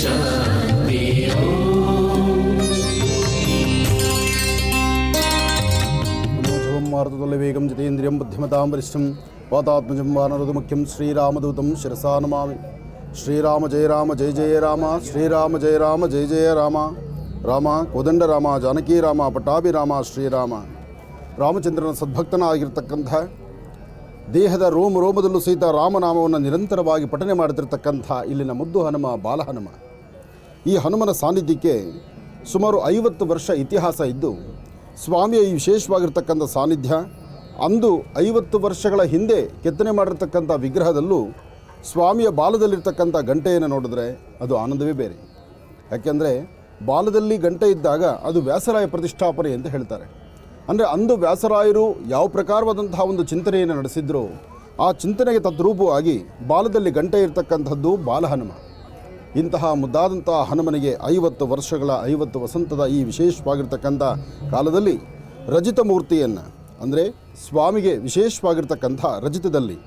ಶಾಂತಿ. ಮಾರುತದಲ್ಲಿ ವೇಗಂ ಜಿತೇಂದ್ರಿಯಂ ಬುದ್ಧಿಮತಾಂ ವರಿಷ್ಠಂ ವಾತಾತ್ಮಜಂ ವಾನರದು ಮುಖ್ಯಂ ಶ್ರೀರಾಮದೂತಂ ಶಿರಸಾ ನಮಾಮಿ. ಶ್ರೀರಾಮ ಜಯ ರಾಮ ಜಯ ಜಯ ರಾಮ, ಶ್ರೀರಾಮ ಜಯ ರಾಮ ಜಯ ಜಯ ರಾಮ. ರಾಮ ಕೋದಂಡ ರಾಮ, ಜಾನಕಿ ರಾಮ, ಪಟ್ಟಾಭಿರಾಮ, ಶ್ರೀರಾಮ. ರಾಮಚಂದ್ರನ ಸದ್ಭಕ್ತನಾಗಿರ್ತಕ್ಕಂಥ, ದೇಹದ ರೋಮ ರೋಮದಲ್ಲೂ ಸಹಿತ ರಾಮನಾಮವನ್ನು ನಿರಂತರವಾಗಿ ಪಠನೆ ಮಾಡುತ್ತಿರ್ತಕ್ಕಂಥ ಇಲ್ಲಿನ ಮುದ್ದು ಹನುಮ, ಬಾಲಹನುಮ. ಈ ಹನುಮನ ಸಾನ್ನಿಧ್ಯಕ್ಕೆ ಸುಮಾರು 50 ವರ್ಷ ಇತಿಹಾಸ ಇದ್ದು, ಸ್ವಾಮಿಯ ಈ ವಿಶೇಷವಾಗಿರ್ತಕ್ಕಂಥ ಸಾನ್ನಿಧ್ಯ ಅಂದು 50 ವರ್ಷಗಳ ಹಿಂದೆ ಕೆತ್ತನೆ ಮಾಡಿರ್ತಕ್ಕಂಥ ವಿಗ್ರಹದಲ್ಲೂ ಸ್ವಾಮಿಯ ಬಾಲದಲ್ಲಿರ್ತಕ್ಕಂಥ ಗಂಟೆಯನ್ನು ನೋಡಿದ್ರೆ ಅದು ಆನಂದವೇ ಬೇರೆ. ಯಾಕೆಂದರೆ ಬಾಲದಲ್ಲಿ ಗಂಟೆ ಇದ್ದಾಗ ಅದು ವ್ಯಾಸರಾಯ ಪ್ರತಿಷ್ಠಾಪನೆ ಅಂತ ಹೇಳ್ತಾರೆ. ಅಂದರೆ ಅಂದು ವ್ಯಾಸರಾಯರು ಯಾವ ಪ್ರಕಾರವಾದಂತಹ ಒಂದು ಚಿಂತನೆಯನ್ನು ನಡೆಸಿದ್ರೋ ಆ ಚಿಂತನೆಗೆ ತದ್ರೂಪವಾಗಿ ಬಾಲದಲ್ಲಿ ಗಂಟೆ ಇರತಕ್ಕಂಥದ್ದು ಬಾಲಹನುಮ. ಇಂತಹ ಮುದ್ದಾದಂತಹ ಹನುಮನಿಗೆ 50 ವರ್ಷಗಳ 50 ವಸಂತದ ಈ ವಿಶೇಷವಾಗಿರ್ತಕ್ಕಂಥ ಕಾಲದಲ್ಲಿ ರಜಿತ ಮೂರ್ತಿಯನ್ನು, ಅಂದರೆ ಸ್ವಾಮಿಗೆ ವಿಶೇಷವಾಗಿರ್ತಕ್ಕಂಥ ರಜಿತದಲ್ಲಿ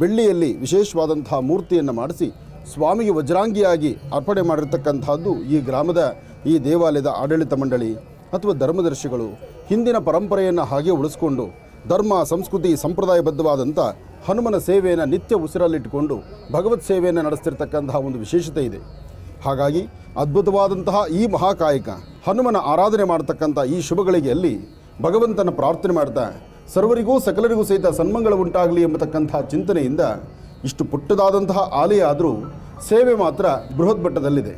ಬೆಳ್ಳಿಯಲ್ಲಿ ವಿಶೇಷವಾದಂಥ ಮೂರ್ತಿಯನ್ನು ಮಾಡಿಸಿ ಸ್ವಾಮಿಗೆ ವಜ್ರಾಂಗಿಯಾಗಿ ಅರ್ಪಣೆ ಮಾಡಿರ್ತಕ್ಕಂಥದ್ದು ಈ ಗ್ರಾಮದ ಈ ದೇವಾಲಯದ ಆಡಳಿತ ಮಂಡಳಿ ಅಥವಾ ಧರ್ಮದರ್ಶಿಗಳು ಹಿಂದಿನ ಪರಂಪರೆಯನ್ನು ಹಾಗೆ ಉಳಿಸ್ಕೊಂಡು ಧರ್ಮ ಸಂಸ್ಕೃತಿ ಸಂಪ್ರದಾಯಬದ್ಧವಾದಂಥ ಹನುಮನ ಸೇವೆಯನ್ನು ನಿತ್ಯ ಉಸಿರಲ್ಲಿಟ್ಟುಕೊಂಡು ಭಗವತ್ ಸೇವೆಯನ್ನು ನಡೆಸ್ತಿರ್ತಕ್ಕಂತಹ ಒಂದು ವಿಶೇಷತೆ ಇದೆ. ಹಾಗಾಗಿ ಅದ್ಭುತವಾದಂತಹ ಈ ಮಹಾಕಾಯಕ ಹನುಮನ ಆರಾಧನೆ ಮಾಡತಕ್ಕಂಥ ಈ ಶುಭಗಳಿಗೆಯಲ್ಲಿ ಭಗವಂತನ ಪ್ರಾರ್ಥನೆ ಮಾಡ್ತಾ ಸರ್ವರಿಗೂ ಸಕಲರಿಗೂ ಸಹಿತ ಸನ್ಮಂಗಳ ಉಂಟಾಗಲಿ ಎಂಬತಕ್ಕಂಥ ಚಿಂತನೆಯಿಂದ ಇಷ್ಟು ಪುಟ್ಟದಾದಂತಹ ಆಲಯ ಆದರೂ ಸೇವೆ ಮಾತ್ರ ಬೃಹತ್ ಮಟ್ಟದಲ್ಲಿದೆ.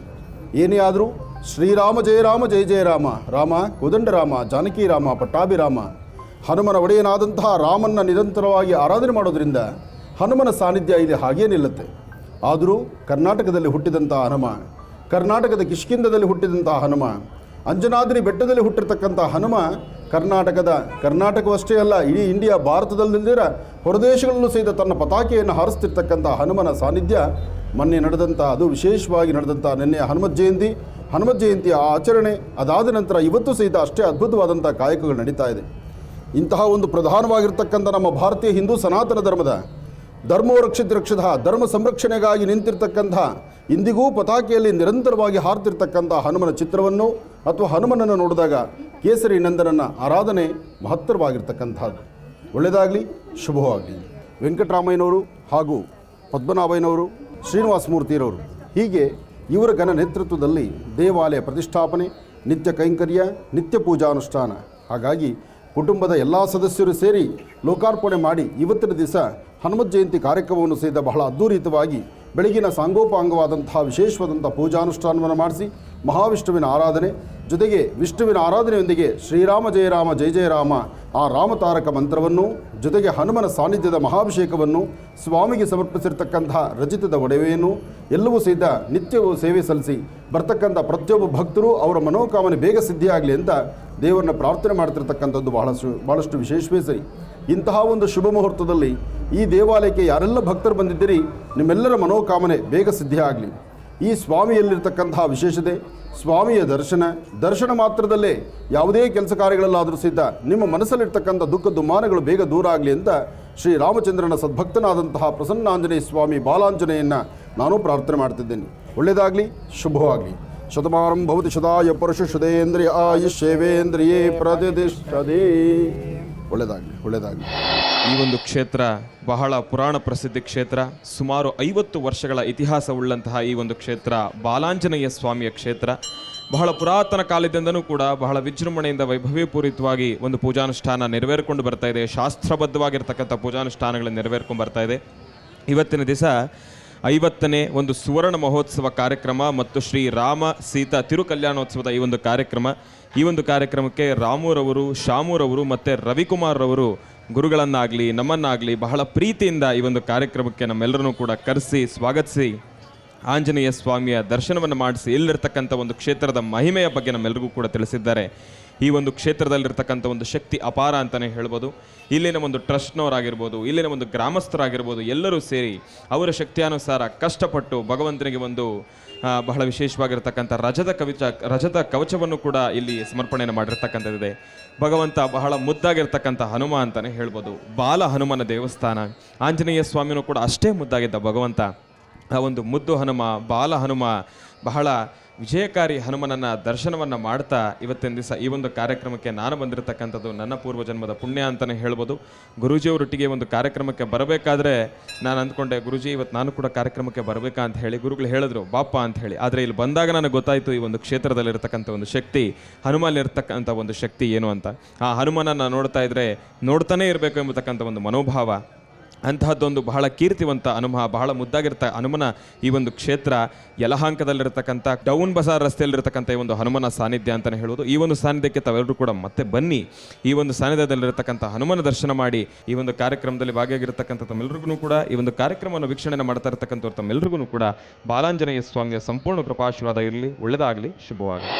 ಏನೇ ಆದರೂ ಶ್ರೀರಾಮ ಜಯ ರಾಮ ಜಯ ಜಯ ರಾಮ, ರಾಮ ಕೋದಂಡ ರಾಮ, ಜಾನಕಿ ರಾಮ, ಪಟ್ಟಾಭಿರಾಮ. ಹನುಮನ ಒಡೆಯನಾದಂತಹ ರಾಮನ್ನ ನಿರಂತರವಾಗಿ ಆರಾಧನೆ ಮಾಡೋದ್ರಿಂದ ಹನುಮನ ಸಾನ್ನಿಧ್ಯ ಇಲ್ಲಿ ಹಾಗೇ ನಿಲ್ಲುತ್ತೆ. ಆದರೂ ಕರ್ನಾಟಕದಲ್ಲಿ ಹುಟ್ಟಿದಂತಹ ಹನುಮ, ಕರ್ನಾಟಕದ ಕಿಷ್ಕಿಂಧದಲ್ಲಿ ಹುಟ್ಟಿದಂತಹ ಹನುಮ, ಅಂಜನಾದ್ರಿ ಬೆಟ್ಟದಲ್ಲಿ ಹುಟ್ಟಿರ್ತಕ್ಕಂಥ ಹನುಮ ಕರ್ನಾಟಕವಷ್ಟೇ ಅಲ್ಲ, ಇಡೀ ಇಂಡಿಯಾ ಭಾರತದಲ್ಲಿರ ಹೊರದೇಶಗಳಲ್ಲೂ ಸಹಿತ ತನ್ನ ಪತಾಕೆಯನ್ನು ಹಾರಿಸ್ತಿರ್ತಕ್ಕಂಥ ಹನುಮನ ಸಾನ್ನಿಧ್ಯ ಮೊನ್ನೆ ನಡೆದಂಥ, ಅದು ವಿಶೇಷವಾಗಿ ನಡೆದಂಥ ನಿನ್ನೆ ಹನುಮತ್ ಜಯಂತಿಯ ಆಚರಣೆ ಅದಾದ ನಂತರ ಇವತ್ತು ಸಹಿತ ಅಷ್ಟೇ ಅದ್ಭುತವಾದಂಥ ಕಾಯಕಗಳು ನಡೀತಾ ಇದೆ. ಇಂತಹ ಒಂದು ಪ್ರಧಾನವಾಗಿರ್ತಕ್ಕಂಥ ನಮ್ಮ ಭಾರತೀಯ ಹಿಂದೂ ಸನಾತನ ಧರ್ಮದ ಧರ್ಮೋ ರಕ್ಷಿತ ಧರ್ಮ ಸಂರಕ್ಷಣೆಗಾಗಿ ನಿಂತಿರ್ತಕ್ಕಂಥ, ಇಂದಿಗೂ ಪತಾಕೆಯಲ್ಲಿ ನಿರಂತರವಾಗಿ ಹಾರ್ತಿರ್ತಕ್ಕಂಥ ಹನುಮನ ಚಿತ್ರವನ್ನು ಅಥವಾ ಹನುಮನನ್ನು ನೋಡಿದಾಗ ಕೇಸರಿ ನಂದನನ ಆರಾಧನೆ ಮಹತ್ತರವಾಗಿರ್ತಕ್ಕಂಥದ್ದು. ಒಳ್ಳೆಯದಾಗಲಿ, ಶುಭವಾಗಲಿ. ವೆಂಕಟರಾಮಯ್ಯನವರು ಹಾಗೂ ಪದ್ಮನಾಭಯ್ಯನವರು, ಶ್ರೀನಿವಾಸ ಮೂರ್ತಿಯರವರು, ಹೀಗೆ ಇವರ ಘನ ನೇತೃತ್ವದಲ್ಲಿ ದೇವಾಲಯ ಪ್ರತಿಷ್ಠಾಪನೆ, ನಿತ್ಯ ಕೈಂಕರ್ಯ, ನಿತ್ಯ ಪೂಜಾನುಷ್ಠಾನ. ಹಾಗಾಗಿ ಕುಟುಂಬದ ಎಲ್ಲ ಸದಸ್ಯರು ಸೇರಿ ಲೋಕಾರ್ಪಣೆ ಮಾಡಿ ಇವತ್ತಿನ ದಿವಸ ಹನುಮತ್ ಜಯಂತಿ ಕಾರ್ಯಕ್ರಮವನ್ನು ಸಹಿತ ಬಹಳ ಅದ್ಧೂರಿತವಾಗಿ ಬೆಳಗಿನ ಸಾಂಗೋಪಾಂಗವಾದಂತಹ ವಿಶೇಷವಾದಂಥ ಪೂಜಾನುಷ್ಠಾನವನ್ನು ಮಾಡಿಸಿ ಮಹಾವಿಷ್ಣುವಿನ ಆರಾಧನೆ ಜೊತೆಗೆ ವಿಷ್ಣುವಿನ ಆರಾಧನೆಯೊಂದಿಗೆ ಶ್ರೀರಾಮ ಜಯ ರಾಮ ಜಯ ಜಯ ರಾಮ ಆ ರಾಮತಾರಕ ಮಂತ್ರವನ್ನು ಜೊತೆಗೆ ಹನುಮನ ಸಾನ್ನಿಧ್ಯದ ಮಹಾಭಿಷೇಕವನ್ನು ಸ್ವಾಮಿಗೆ ಸಮರ್ಪಿಸಿರ್ತಕ್ಕಂತಹ ರಚಿತದ ಒಡವೆಯನ್ನು ಎಲ್ಲವೂ ಸಹಿತ ನಿತ್ಯವೂ ಸೇವೆ ಸಲ್ಲಿಸಿ ಬರ್ತಕ್ಕಂಥ ಪ್ರತಿಯೊಬ್ಬ ಭಕ್ತರು ಅವರ ಮನೋಕಾಮನೆ ಬೇಗ ಸಿದ್ಧಿಯಾಗಲಿ ಅಂತ ದೇವರನ್ನ ಪ್ರಾರ್ಥನೆ ಮಾಡ್ತಿರ್ತಕ್ಕಂಥದ್ದು ಬಹಳಷ್ಟು ವಿಶೇಷವೇ ಸರಿ. ಇಂತಹ ಒಂದು ಶುಭ ಮುಹೂರ್ತದಲ್ಲಿ ಈ ದೇವಾಲಯಕ್ಕೆ ಯಾರೆಲ್ಲ ಭಕ್ತರು ಬಂದಿದ್ದೀರಿ, ನಿಮ್ಮೆಲ್ಲರ ಮನೋಕಾಮನೆ ಬೇಗ ಸಿದ್ಧಿ ಆಗಲಿ. ಈ ಸ್ವಾಮಿಯಲ್ಲಿರ್ತಕ್ಕಂತಹ ವಿಶೇಷತೆ, ಸ್ವಾಮಿಯ ದರ್ಶನ ಮಾತ್ರದಲ್ಲೇ ಯಾವುದೇ ಕೆಲಸ ಕಾರ್ಯಗಳಲ್ಲಾದರೂ ಸಹಿತ ನಿಮ್ಮ ಮನಸ್ಸಲ್ಲಿರ್ತಕ್ಕಂಥ ದುಃಖ ದುಮ್ಮಾನಗಳು ಬೇಗ ದೂರ ಆಗಲಿ ಅಂತ ಶ್ರೀರಾಮಚಂದ್ರನ ಸದ್ಭಕ್ತನಾದಂತಹ ಪ್ರಸನ್ನಾಂಜನೇಯ ಸ್ವಾಮಿ ಬಾಲಾಂಜನೇಯನ್ನು ನಾನು ಪ್ರಾರ್ಥನೆ ಮಾಡ್ತಿದ್ದೇನೆ. ಒಳ್ಳೆಯದಾಗಲಿ, ಶುಭವಾಗಲಿ. ಶತಮಾನಂ ಭವತಿ ಶತಾಯ ಪುರುಷ ಶುದೇಂದ್ರಿಯ ಆಯುಷ್ಯೇವೇಂದ್ರಿಯೇ ಪ್ರತಿಷ್ಠತೆ. ಒಳ್ಳೆಯದಾಗಲಿ. ಈ ಒಂದು ಕ್ಷೇತ್ರ ಬಹಳ ಪುರಾಣ ಪ್ರಸಿದ್ಧ ಕ್ಷೇತ್ರ. ಸುಮಾರು 50 ವರ್ಷಗಳ ಇತಿಹಾಸವುಳ್ಳಂತಹ ಈ ಒಂದು ಕ್ಷೇತ್ರ ಬಾಲಾಂಜನೇಯ ಸ್ವಾಮಿಯ ಕ್ಷೇತ್ರ. ಬಹಳ ಪುರಾತನ ಕಾಲದಿಂದನೂ ಕೂಡ ಬಹಳ ವಿಜೃಂಭಣೆಯಿಂದ ವೈಭವೀಪೂರಿತವಾಗಿ ಒಂದು ಪೂಜಾನುಷ್ಠಾನ ನೆರವೇರಿಕೊಂಡು ಬರ್ತಾ ಇದೆ. ಶಾಸ್ತ್ರಬದ್ಧವಾಗಿರ್ತಕ್ಕಂಥ ಪೂಜಾನುಷ್ಠಾನಗಳನ್ನು ನೆರವೇರ್ಕೊಂಡು ಬರ್ತಾ ಇದೆ. ಇವತ್ತಿನ ದಿವಸ 50ನೇ ಒಂದು ಸುವರ್ಣ ಮಹೋತ್ಸವ ಕಾರ್ಯಕ್ರಮ ಮತ್ತು ಶ್ರೀ ರಾಮ ಸೀತಾ ತಿರುಕಲ್ಯಾಣೋತ್ಸವದ ಈ ಒಂದು ಕಾರ್ಯಕ್ರಮ. ಈ ಒಂದು ಕಾರ್ಯಕ್ರಮಕ್ಕೆ ರಾಮೂರವರು, ಶಾಮೂರವರು ಮತ್ತು ರವಿಕುಮಾರ್ ರವರು ಗುರುಗಳನ್ನಾಗಲಿ ನಮ್ಮನ್ನಾಗಲಿ ಬಹಳ ಪ್ರೀತಿಯಿಂದ ಈ ಒಂದು ಕಾರ್ಯಕ್ರಮಕ್ಕೆ ನಮ್ಮೆಲ್ಲರನ್ನೂ ಕೂಡ ಕರೆಸಿ ಸ್ವಾಗತಿಸಿ ಆಂಜನೇಯ ಸ್ವಾಮಿಯ ದರ್ಶನವನ್ನು ಮಾಡಿಸಿ ಇಲ್ಲಿರ್ತಕ್ಕಂಥ ಒಂದು ಕ್ಷೇತ್ರದ ಮಹಿಮೆಯ ಬಗ್ಗೆ ನಮ್ಮೆಲ್ಲರಿಗೂ ಕೂಡ ತಿಳಿಸಿದ್ದಾರೆ. ಈ ಒಂದು ಕ್ಷೇತ್ರದಲ್ಲಿರ್ತಕ್ಕಂಥ ಒಂದು ಶಕ್ತಿ ಅಪಾರ ಅಂತಲೇ ಹೇಳ್ಬೋದು. ಇಲ್ಲಿನ ಒಂದು ಟ್ರಸ್ಟ್ನವರಾಗಿರ್ಬೋದು, ಇಲ್ಲಿನ ಒಂದು ಗ್ರಾಮಸ್ಥರಾಗಿರ್ಬೋದು, ಎಲ್ಲರೂ ಸೇರಿ ಅವರ ಶಕ್ತಿಯಾನುಸಾರ ಕಷ್ಟಪಟ್ಟು ಭಗವಂತನಿಗೆ ಒಂದು ಬಹಳ ವಿಶೇಷವಾಗಿರ್ತಕ್ಕಂಥ ರಜತ ಕವಚವನ್ನು ಕೂಡ ಇಲ್ಲಿ ಸಮರ್ಪಣೆಯನ್ನು ಮಾಡಿರ್ತಕ್ಕಂಥದ್ದಿದೆ. ಭಗವಂತ ಬಹಳ ಮುದ್ದಾಗಿರ್ತಕ್ಕಂಥ ಹನುಮ ಅಂತಲೇ ಹೇಳ್ಬೋದು. ಬಾಲ ಹನುಮನ ದೇವಸ್ಥಾನ. ಆಂಜನೇಯ ಸ್ವಾಮಿನೂ ಕೂಡ ಅಷ್ಟೇ ಮುದ್ದಾಗಿದ್ದ ಭಗವಂತ. ಆ ಒಂದು ಮುದ್ದು ಹನುಮ, ಬಾಲ ಹನುಮ, ಬಹಳ ವಿಜಯಕಾರಿ ಹನುಮನನ್ನ ದರ್ಶನವನ್ನು ಮಾಡ್ತಾ ಇವತ್ತಿನ ದಿವಸ ಈ ಒಂದು ಕಾರ್ಯಕ್ರಮಕ್ಕೆ ನಾನು ಬಂದಿರತಕ್ಕಂಥದ್ದು ನನ್ನ ಪೂರ್ವಜನ್ಮದ ಪುಣ್ಯ ಅಂತಲೇ ಹೇಳ್ಬೋದು. ಗುರೂಜಿಯವರೊಟ್ಟಿಗೆ ಒಂದು ಕಾರ್ಯಕ್ರಮಕ್ಕೆ ಬರಬೇಕಾದ್ರೆ ನಾನು ಅಂದ್ಕೊಂಡೆ, ಗುರುಜಿ ಇವತ್ತು ನಾನು ಕೂಡ ಕಾರ್ಯಕ್ರಮಕ್ಕೆ ಬರಬೇಕಾ ಅಂತ ಹೇಳಿ. ಗುರುಗಳು ಹೇಳಿದ್ರು ಬಾಪ ಅಂತ ಹೇಳಿ. ಆದರೆ ಇಲ್ಲಿ ಬಂದಾಗ ನನಗೆ ಗೊತ್ತಾಯಿತು ಈ ಒಂದು ಕ್ಷೇತ್ರದಲ್ಲಿರ್ತಕ್ಕಂಥ ಒಂದು ಶಕ್ತಿ, ಹನುಮಲ್ಲಿರ್ತಕ್ಕಂಥ ಒಂದು ಶಕ್ತಿ ಏನು ಅಂತ. ಆ ಹನುಮನನ್ನು ನೋಡ್ತಾ ಇದ್ರೆ ನೋಡ್ತಾನೇ ಇರಬೇಕು ಎಂಬತಕ್ಕಂಥ ಒಂದು ಮನೋಭಾವ, ಅಂತಹದ್ದೊಂದು ಬಹಳ ಕೀರ್ತಿವಂತ ಹನುಮ, ಬಹಳ ಮುದ್ದಾಗಿರ್ತ ಹನುಮನ ಈ ಒಂದು ಕ್ಷೇತ್ರ ಯಲಹಾಂಕದಲ್ಲಿರ್ತಕ್ಕಂಥ ಡೌನ್ ಬಜಾರ್ ರಸ್ತೆಯಲ್ಲಿರ್ತಕ್ಕಂಥ ಈ ಒಂದು ಹನುಮನ ಸಾನ್ನಿಧ್ಯ ಅಂತಲೇ ಹೇಳೋದು. ಈ ಒಂದು ಸಾನ್ನಿಧ್ಯಕ್ಕೆ ತಾವೆಲ್ಲರೂ ಕೂಡ ಮತ್ತೆ ಬನ್ನಿ, ಈ ಒಂದು ಸಾನ್ನಿಧ್ಯದಲ್ಲಿರ್ತಕ್ಕಂಥ ಹನುಮನ ದರ್ಶನ ಮಾಡಿ. ಈ ಒಂದು ಕಾರ್ಯಕ್ರಮದಲ್ಲಿ ಭಾಗಿಯಾಗಿರ್ತಕ್ಕಂಥ ತಮ್ಮೆಲ್ಲರಿಗೂ ಕೂಡ, ಈ ಒಂದು ಕಾರ್ಯಕ್ರಮವನ್ನು ವೀಕ್ಷಣೆ ಮಾಡ್ತಾ ಇರ್ತಕ್ಕಂಥವ್ರು ತಮ್ಮೆಲ್ಲರಿಗೂ ಕೂಡ ಬಾಲಾಂಜನೇಯ ಸ್ವಾಮಿಯ ಸಂಪೂರ್ಣ ಕೃಪಾಶೀರ್ವಾದ ಇರಲಿ, ಒಳ್ಳೆಯದಾಗಲಿ, ಶುಭವಾಗಲಿ.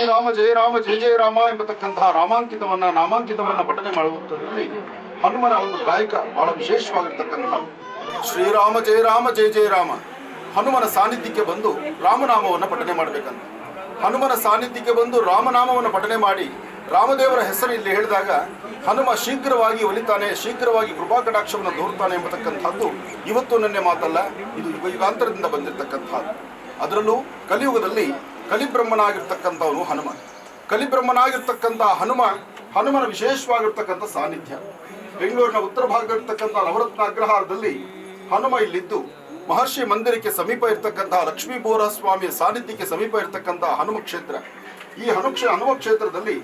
ಶ್ರೀರಾಮ ಜಯ ಜಯ ರಾಮ ಎಂಬತಕ್ಕಂತಹ ನಾಮಾಂಕಿತವನ್ನ ಪಠನೆ ಮಾಡುವುದರಲ್ಲಿ ಹನುಮನ ಒಂದು ಗಾಯಕ ಬಹಳ ವಿಶೇಷವಾಗಿರ್ತಕ್ಕಂಥ ಶ್ರೀರಾಮ ಜಯ ರಾಮ ಹನುಮನ ಸಾನ್ನಿಧ್ಯಕ್ಕೆ ಬಂದು ರಾಮನಾಮವನ್ನು ಪಠನೆ ಮಾಡಬೇಕಂತ. ಹನುಮನ ಸಾನ್ನಿಧ್ಯಕ್ಕೆ ಬಂದು ರಾಮನಾಮವನ್ನು ಪಠನೆ ಮಾಡಿ ರಾಮದೇವರ ಹೆಸರು ಇಲ್ಲಿ ಹೇಳಿದಾಗ ಹನುಮ ಶೀಘ್ರವಾಗಿ ಒಲಿತಾನೆ, ಶೀಘ್ರವಾಗಿ ಕೃಪಾ ಕಟಾಕ್ಷವನ್ನು ದೂರ್ತಾನೆ ಎಂಬತಕ್ಕಂಥದ್ದು ಇವತ್ತು ನನ್ನೆ ಮಾತಲ್ಲ, ಇದು ಯುಗಾಂತರದಿಂದ ಬಂದಿರತಕ್ಕಂಥದ್ದು. ಅದರಲ್ಲೂ ಕಲಿಯುಗದಲ್ಲಿ ಕಲಿಬ್ರಹ್ಮನಾಗಿರ್ತಕ್ಕಂಥವನು ಹನುಮ. ಕಲಿಬ್ರಹ್ಮನಾಗಿರ್ತಕ್ಕಂಥ ಹನುಮನ ವಿಶೇಷವಾಗಿರ್ತಕ್ಕಂಥ ಸಾನ್ನಿಧ್ಯ. ಬೆಂಗಳೂರಿನ ಉತ್ತರ ಭಾಗ ಇರ್ತಕ್ಕಂಥ ನವರತ್ನ ಅಗ್ರಹಾರದಲ್ಲಿ ಹನುಮ ಇಲ್ಲಿದ್ದು ಮಹರ್ಷಿ ಮಂದಿರಕ್ಕೆ ಸಮೀಪ ಇರತಕ್ಕಂತಹ ಲಕ್ಷ್ಮೀ ಬೋರ ಸ್ವಾಮಿಯ ಸಾನ್ನಿಧ್ಯಕ್ಕೆ ಸಮೀಪ ಇರತಕ್ಕಂತಹ ಹನುಮ ಕ್ಷೇತ್ರ. ಈ ಹನುಮ ಕ್ಷೇತ್ರದಲ್ಲಿ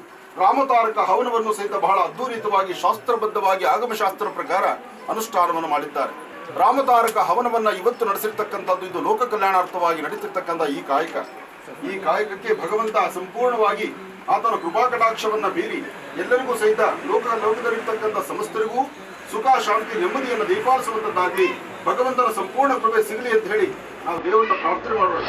ರಾಮತಾರಕ ಹವನವನ್ನು ಸಹಿತ ಬಹಳ ಅದ್ಭುತವಾಗಿ ಶಾಸ್ತ್ರಬದ್ಧವಾಗಿ ಆಗಮಶಾಸ್ತ್ರ ಪ್ರಕಾರ ಅನುಷ್ಠಾನವನ್ನು ಮಾಡಿದ್ದಾರೆ. ರಾಮತಾರಕ ಹವನವನ್ನ ಇವತ್ತು ನಡೆಸಿರ್ತಕ್ಕಂಥದ್ದು ಇದು ಲೋಕ ಕಲ್ಯಾಣಾರ್ಥವಾಗಿ ನಡೀತಿರ್ತಕ್ಕಂಥ ಈ ಕಾಯಕಕ್ಕೆ ಭಗವಂತ ಸಂಪೂರ್ಣವಾಗಿ ಆತನ ಕೃಪಾ ಕಟಾಕ್ಷವನ್ನ ಬೀರಿ ಎಲ್ಲರಿಗೂ ಸಹಿತ ಲೋಕದಲ್ಲಿರ್ತಕ್ಕಂಥ ಸಮಸ್ತರಿಗೂ ಸುಖ ಶಾಂತಿ ನೆಮ್ಮದಿಯನ್ನು ದೀಪಾಲಿಸುವಂತದ್ದಾಗಲಿ, ಭಗವಂತನ ಸಂಪೂರ್ಣ ಕೃಪೆ ಸಿಗಲಿ ಅಂತ ಹೇಳಿ ನಾವು ದೇವರನ್ನ ಪ್ರಾರ್ಥನೆ ಮಾಡೋಣ.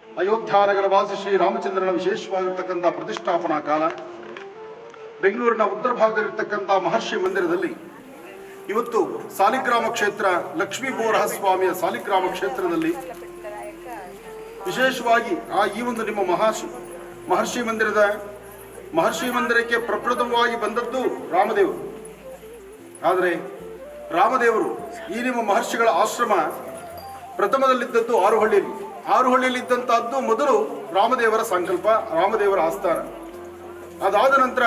ಅಯೋಧ್ಯಾನಗರ ವಾಸಿ ಶ್ರೀ ರಾಮಚಂದ್ರನ ವಿಶೇಷವಾಗಿರ್ತಕ್ಕಂಥ ಪ್ರತಿಷ್ಠಾಪನಾ ಕಾಲ. ಬೆಂಗಳೂರಿನ ಉತ್ತರ ಭಾಗದಲ್ಲಿರ್ತಕ್ಕಂಥ ಮಹರ್ಷಿ ಮಂದಿರದಲ್ಲಿ ಇವತ್ತು ಸಾಲಿಗ್ರಾಮ ಕ್ಷೇತ್ರ ಲಕ್ಷ್ಮೀ ಬೋರಹ ಸ್ವಾಮಿಯ ಸಾಲಿಗ್ರಾಮ ಕ್ಷೇತ್ರದಲ್ಲಿ ವಿಶೇಷವಾಗಿ ಈ ಒಂದು ನಿಮ್ಮ ಮಹರ್ಷಿ ಮಂದಿರಕ್ಕೆ ಪ್ರಪ್ರಥಮವಾಗಿ ಬಂದದ್ದು ರಾಮದೇವರು. ಆದರೆ ರಾಮದೇವರು ಈ ನಿಮ್ಮ ಮಹರ್ಷಿಗಳ ಆಶ್ರಮ ಪ್ರಥಮದಲ್ಲಿದ್ದದ್ದು ಆರುಹಳ್ಳಿಯಲ್ಲಿದ್ದಂತಹದ್ದು ಮೊದಲು ರಾಮದೇವರ ಸಂಕಲ್ಪ, ರಾಮದೇವರ ಆಸ್ಥಾನ. ಅದಾದ ನಂತರ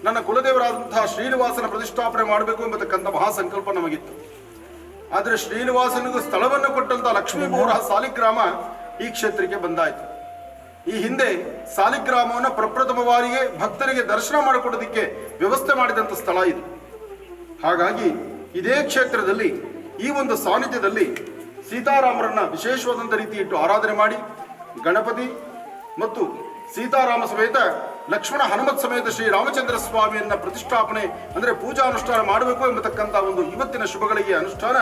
ನನ್ನ ಕುಲದೇವರಾದಂತಹ ಶ್ರೀನಿವಾಸನ ಪ್ರತಿಷ್ಠಾಪನೆ ಮಾಡಬೇಕು ಎಂಬತಕ್ಕಂಥ ಮಹಾಸಂಕಲ್ಪ ನಮಗಿತ್ತು. ಆದರೆ ಶ್ರೀನಿವಾಸನಿಗೂ ಸ್ಥಳವನ್ನು ಕೊಟ್ಟಂತಹ ಲಕ್ಷ್ಮೀ ಬೋರಹ ಸಾಲಿಗ್ರಾಮ ಈ ಕ್ಷೇತ್ರಕ್ಕೆ ಬಂದಾಯಿತು. ಈ ಹಿಂದೆ ಸಾಲಿಗ್ರಾಮವನ್ನು ಪ್ರಪ್ರಥಮ ಬಾರಿಗೆ ಭಕ್ತರಿಗೆ ದರ್ಶನ ಮಾಡಿಕೊಡೋದಕ್ಕೆ ವ್ಯವಸ್ಥೆ ಮಾಡಿದಂಥ ಸ್ಥಳ ಇದು. ಹಾಗಾಗಿ ಇದೇ ಕ್ಷೇತ್ರದಲ್ಲಿ ಈ ಒಂದು ಸಾನ್ನಿಧ್ಯದಲ್ಲಿ ಸೀತಾರಾಮರನ್ನ ವಿಶೇಷವಾದಂಥ ರೀತಿ ಇಟ್ಟು ಆರಾಧನೆ ಮಾಡಿ ಗಣಪತಿ ಮತ್ತು ಸೀತಾರಾಮ ಸಮೇತ ಲಕ್ಷ್ಮಣ ಹನುಮತ್ ಸಮೇತ ಶ್ರೀ ರಾಮಚಂದ್ರ ಸ್ವಾಮಿಯನ್ನ ಪ್ರತಿಷ್ಠಾಪನೆ ಅಂದರೆ ಪೂಜಾ ಅನುಷ್ಠಾನ ಮಾಡಬೇಕು ಎಂಬತಕ್ಕಂಥ ಒಂದು ಇವತ್ತಿನ ಶುಭಗಳಿಗೆ ಅನುಷ್ಠಾನ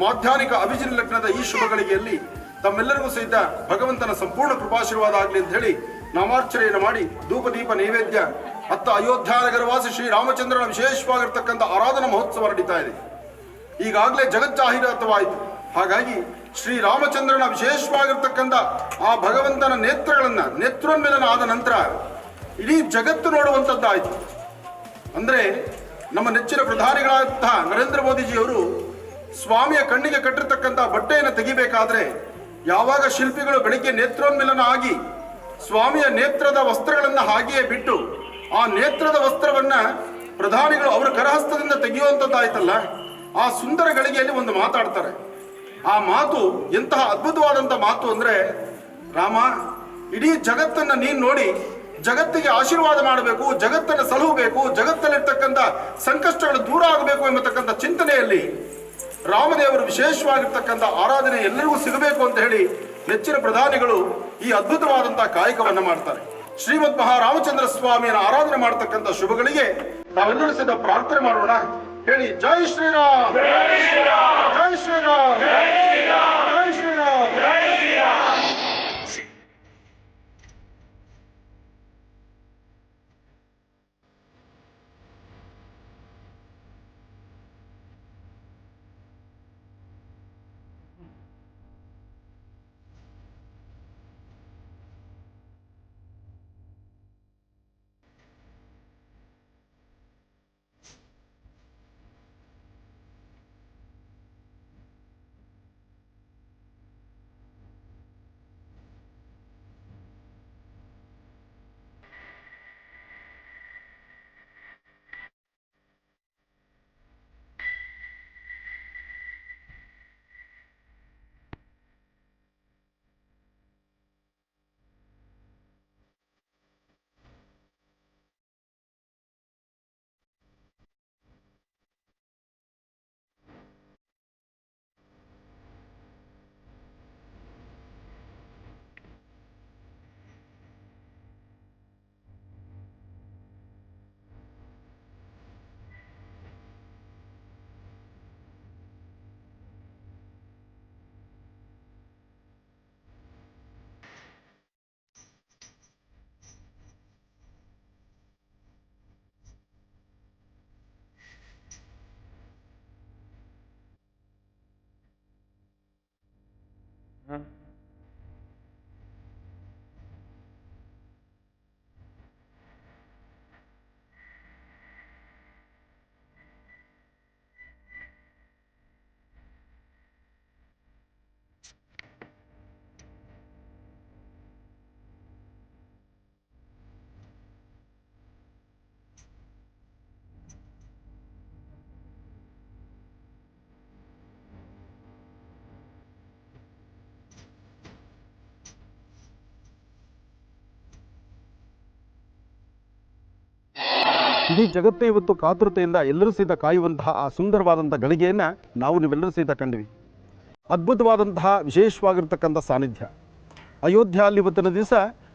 ಮಾಧ್ಯಾನಿಕ ಅಭಿಜಿನ್ ಲಗ್ನದ ಈ ಶುಭಗಳಿಗೆಯಲ್ಲಿ ತಮ್ಮೆಲ್ಲರಿಗೂ ಸಹಿತ ಭಗವಂತನ ಸಂಪೂರ್ಣ ಕೃಪಾಶೀರ್ವಾದ ಆಗಲಿ ಅಂತ ಹೇಳಿ ನಾಮಾರ್ಚನೆಯನ್ನು ಮಾಡಿ ಧೂಪ ದೀಪ ನೈವೇದ್ಯ ಅತ್ತ ಅಯೋಧ್ಯಾನಗರವಾಸಿ ಶ್ರೀ ರಾಮಚಂದ್ರನ ವಿಶೇಷವಾಗಿರ್ತಕ್ಕಂಥ ಆರಾಧನಾ ಮಹೋತ್ಸವ ನಡೀತಾ ಇದೆ. ಈಗಾಗಲೇ ಜಗಜ್ಜಾಹೀರಾತವಾಯಿತು. ಹಾಗಾಗಿ ಶ್ರೀ ರಾಮಚಂದ್ರನ ವಿಶೇಷವಾಗಿರ್ತಕ್ಕಂಥ ಆ ಭಗವಂತನ ನೇತ್ರೋನ್ಮಿಲನ ಆದ ನಂತರ ಇಡೀ ಜಗತ್ತು ನೋಡುವಂಥದ್ದಾಯಿತು. ಅಂದರೆ ನಮ್ಮ ನೆಚ್ಚಿನ ಪ್ರಧಾನಿಗಳಾದಂತಹ ನರೇಂದ್ರ ಮೋದಿಜಿಯವರು ಸ್ವಾಮಿಯ ಕಣ್ಣಿಗೆ ಕಟ್ಟಿರ್ತಕ್ಕಂಥ ಬಟ್ಟೆಯನ್ನು ತೆಗಿಬೇಕಾದ್ರೆ ಯಾವಾಗ ಶಿಲ್ಪಿಗಳು ಬೆಳಿಗ್ಗೆ ನೇತ್ರೋನ್ಮಿಲನ ಆಗಿ ಸ್ವಾಮಿಯ ನೇತ್ರದ ವಸ್ತ್ರಗಳನ್ನು ಹಾಗೆಯೇ ಬಿಟ್ಟು ಆ ನೇತ್ರದ ವಸ್ತ್ರವನ್ನ ಪ್ರಧಾನಿಗಳು ಅವರ ಕರಹಸ್ತದಿಂದ ತೆಗೆಯುವಂಥದ್ದಾಯ್ತಲ್ಲ, ಆ ಸುಂದರ ಗಳಿಗೆಯಲ್ಲಿ ಒಂದು ಮಾತಾಡ್ತಾರೆ. ಆ ಮಾತು ಎಂತಹ ಅದ್ಭುತವಾದಂಥ ಮಾತು ಅಂದರೆ, ರಾಮ, ಇಡೀ ಜಗತ್ತನ್ನ ನೀನು ನೋಡಿ ಜಗತ್ತಿಗೆ ಆಶೀರ್ವಾದ ಮಾಡಬೇಕು, ಜಗತ್ತನ್ನು ಸಲಹಬೇಕು, ಜಗತ್ತಲ್ಲಿರ್ತಕ್ಕಂಥ ಸಂಕಷ್ಟಗಳು ದೂರ ಆಗಬೇಕು ಎಂಬತಕ್ಕಂಥ ಚಿಂತನೆಯಲ್ಲಿ ರಾಮದೇವರು ವಿಶೇಷವಾಗಿರ್ತಕ್ಕಂಥ ಆರಾಧನೆ ಎಲ್ಲರಿಗೂ ಸಿಗಬೇಕು ಅಂತ ಹೇಳಿ ನೆಚ್ಚಿನ ಪ್ರಧಾನಿಗಳು ಈ ಅದ್ಭುತವಾದಂತಹ ಕಾಯಕವನ್ನ ಮಾಡ್ತಾರೆ. ಶ್ರೀಮದ್ ಮಹಾರಾಮಚಂದ್ರ ಸ್ವಾಮಿಯನ್ನು ಆರಾಧನೆ ಮಾಡತಕ್ಕಂಥ ಶುಭಗಳಿಗೆ ನಾವೆಲ್ಲರೂ ಸಹಿತ ಪ್ರಾರ್ಥನೆ ಮಾಡೋಣ. ಹೇಳಿ, ಜೈ ಶ್ರೀರಾಮ್, ಜೈ ಶ್ರೀರಾಮ್, ಜೈ ಶ್ರೀರಾಮ್, ಜೈ ಶ್ರೀರಾಮ್, ಜೈ ಶ್ರೀರಾಮ್. ಇಡೀ ಜಗತ್ತೇ ಇವತ್ತು ಕಾತುರತೆಯಿಂದ ಎಲ್ಲರೂ ಸಹಿತ ಕಾಯುವಂತಹ ಆ ಸುಂದರವಾದಂಥ ಗಳಿಗೆಯನ್ನು ನಾವು ನೀವೆಲ್ಲರೂ ಸಹಿತ ಕಂಡ್ವಿ. ಅದ್ಭುತವಾದಂತಹ ವಿಶೇಷವಾಗಿರ್ತಕ್ಕಂಥ ಸಾನ್ನಿಧ್ಯ. ಅಯೋಧ್ಯ ಅಲ್ಲಿ ಇವತ್ತಿನ ದಿವಸ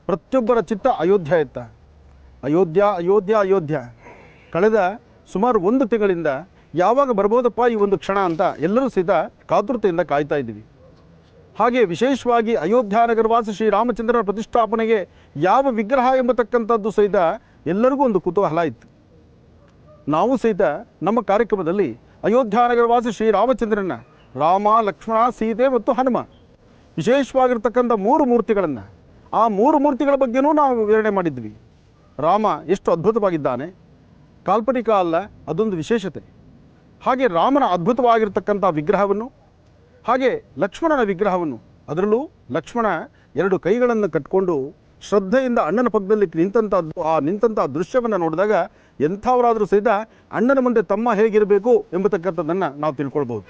ಪ್ರತಿಯೊಬ್ಬರ ಚಿತ್ತ ಅಯೋಧ್ಯ ಇತ್ತ. ಅಯೋಧ್ಯ ಅಯೋಧ್ಯ ಅಯೋಧ್ಯ. ಕಳೆದ ಸುಮಾರು 1 ತಿಂಗಳಿಂದ ಯಾವಾಗ ಬರ್ಬೋದಪ್ಪ ಈ ಒಂದು ಕ್ಷಣ ಅಂತ ಎಲ್ಲರೂ ಸಹಿತ ಕಾತುರತೆಯಿಂದ ಕಾಯ್ತಾ ಇದ್ದೀವಿ. ಹಾಗೆ ವಿಶೇಷವಾಗಿ ಅಯೋಧ್ಯ ನಗರವಾಸಿ ಶ್ರೀರಾಮಚಂದ್ರನ ಪ್ರತಿಷ್ಠಾಪನೆಗೆ ಯಾವ ವಿಗ್ರಹ ಎಂಬತಕ್ಕಂಥದ್ದು ಸಹಿತ ಎಲ್ಲರಿಗೂ ಒಂದು ಕುತೂಹಲ ಇತ್ತು. ನಾವು ಸಹಿತ ನಮ್ಮ ಕಾರ್ಯಕ್ರಮದಲ್ಲಿ ಅಯೋಧ್ಯ ನಗರವಾಸಿ ಶ್ರೀರಾಮಚಂದ್ರನ ರಾಮ, ಲಕ್ಷ್ಮಣ, ಸೀತೆ ಮತ್ತು ಹನುಮ ವಿಶೇಷವಾಗಿರ್ತಕ್ಕಂಥ 3 ಮೂರ್ತಿಗಳನ್ನು, ಆ 3 ಮೂರ್ತಿಗಳ ಬಗ್ಗೆನೂ ನಾವು ವಿವರಣೆ ಮಾಡಿದ್ವಿ. ರಾಮ ಎಷ್ಟು ಅದ್ಭುತವಾಗಿದ್ದಾನೆ, ಕಾಲ್ಪನಿಕ ಅಲ್ಲ, ಅದೊಂದು ವಿಶೇಷತೆ. ಹಾಗೆ ರಾಮನ ಅದ್ಭುತವಾಗಿರ್ತಕ್ಕಂಥ ವಿಗ್ರಹವನ್ನು, ಹಾಗೆ ಲಕ್ಷ್ಮಣನ ವಿಗ್ರಹವನ್ನು, ಅದರಲ್ಲೂ ಲಕ್ಷ್ಮಣ 2 ಕೈಗಳನ್ನು ಕಟ್ಕೊಂಡು ಶ್ರದ್ಧೆಯಿಂದ ಅಣ್ಣನ ಪಕ್ಕದಲ್ಲಿ ನಿಂತಹ ದೃಶ್ಯವನ್ನು ನೋಡಿದಾಗ ಎಂಥವರಾದರೂ ಸಹಿತ ಅಣ್ಣನ ಮುಂದೆ ತಮ್ಮ ಹೇಗಿರಬೇಕು ಎಂಬತಕ್ಕಂಥದ್ದನ್ನು ನಾವು ತಿಳ್ಕೊಳ್ಬೋದು.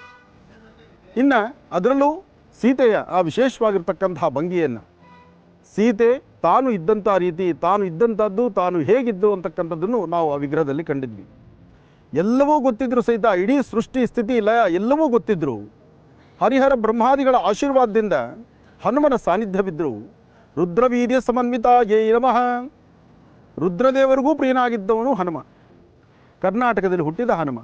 ಇನ್ನು ಅದರಲ್ಲೂ ಸೀತೆಯ ಆ ವಿಶೇಷವಾಗಿರ್ತಕ್ಕಂತಹ ಭಂಗಿಯನ್ನು, ಸೀತೆ ತಾನು ಇದ್ದಂಥ ರೀತಿ, ತಾನು ಇದ್ದಂಥದ್ದು, ತಾನು ಹೇಗಿದ್ದು ಅಂತಕ್ಕಂಥದ್ದನ್ನು ನಾವು ಆ ವಿಗ್ರಹದಲ್ಲಿ ಕಂಡಿದ್ವಿ. ಎಲ್ಲವೂ ಗೊತ್ತಿದ್ದರೂ ಸಹಿತ, ಇಡೀ ಸೃಷ್ಟಿ ಸ್ಥಿತಿ ಲಯ ಎಲ್ಲವೂ ಗೊತ್ತಿದ್ದರು. ಹರಿಹರ ಬ್ರಹ್ಮಾದಿಗಳ ಆಶೀರ್ವಾದದಿಂದ ಹನುಮನ ಸಾನ್ನಿಧ್ಯವಿದ್ದರು. ರುದ್ರವೀರ್ಯ ಸಮನ್ವಿತ ಯೇ ನಮಃ. ರುದ್ರದೇವರಿಗೂ ಪ್ರಿಯನಾಗಿದ್ದವನು ಹನುಮ. ಕರ್ನಾಟಕದಲ್ಲಿ ಹುಟ್ಟಿದ ಹನುಮ.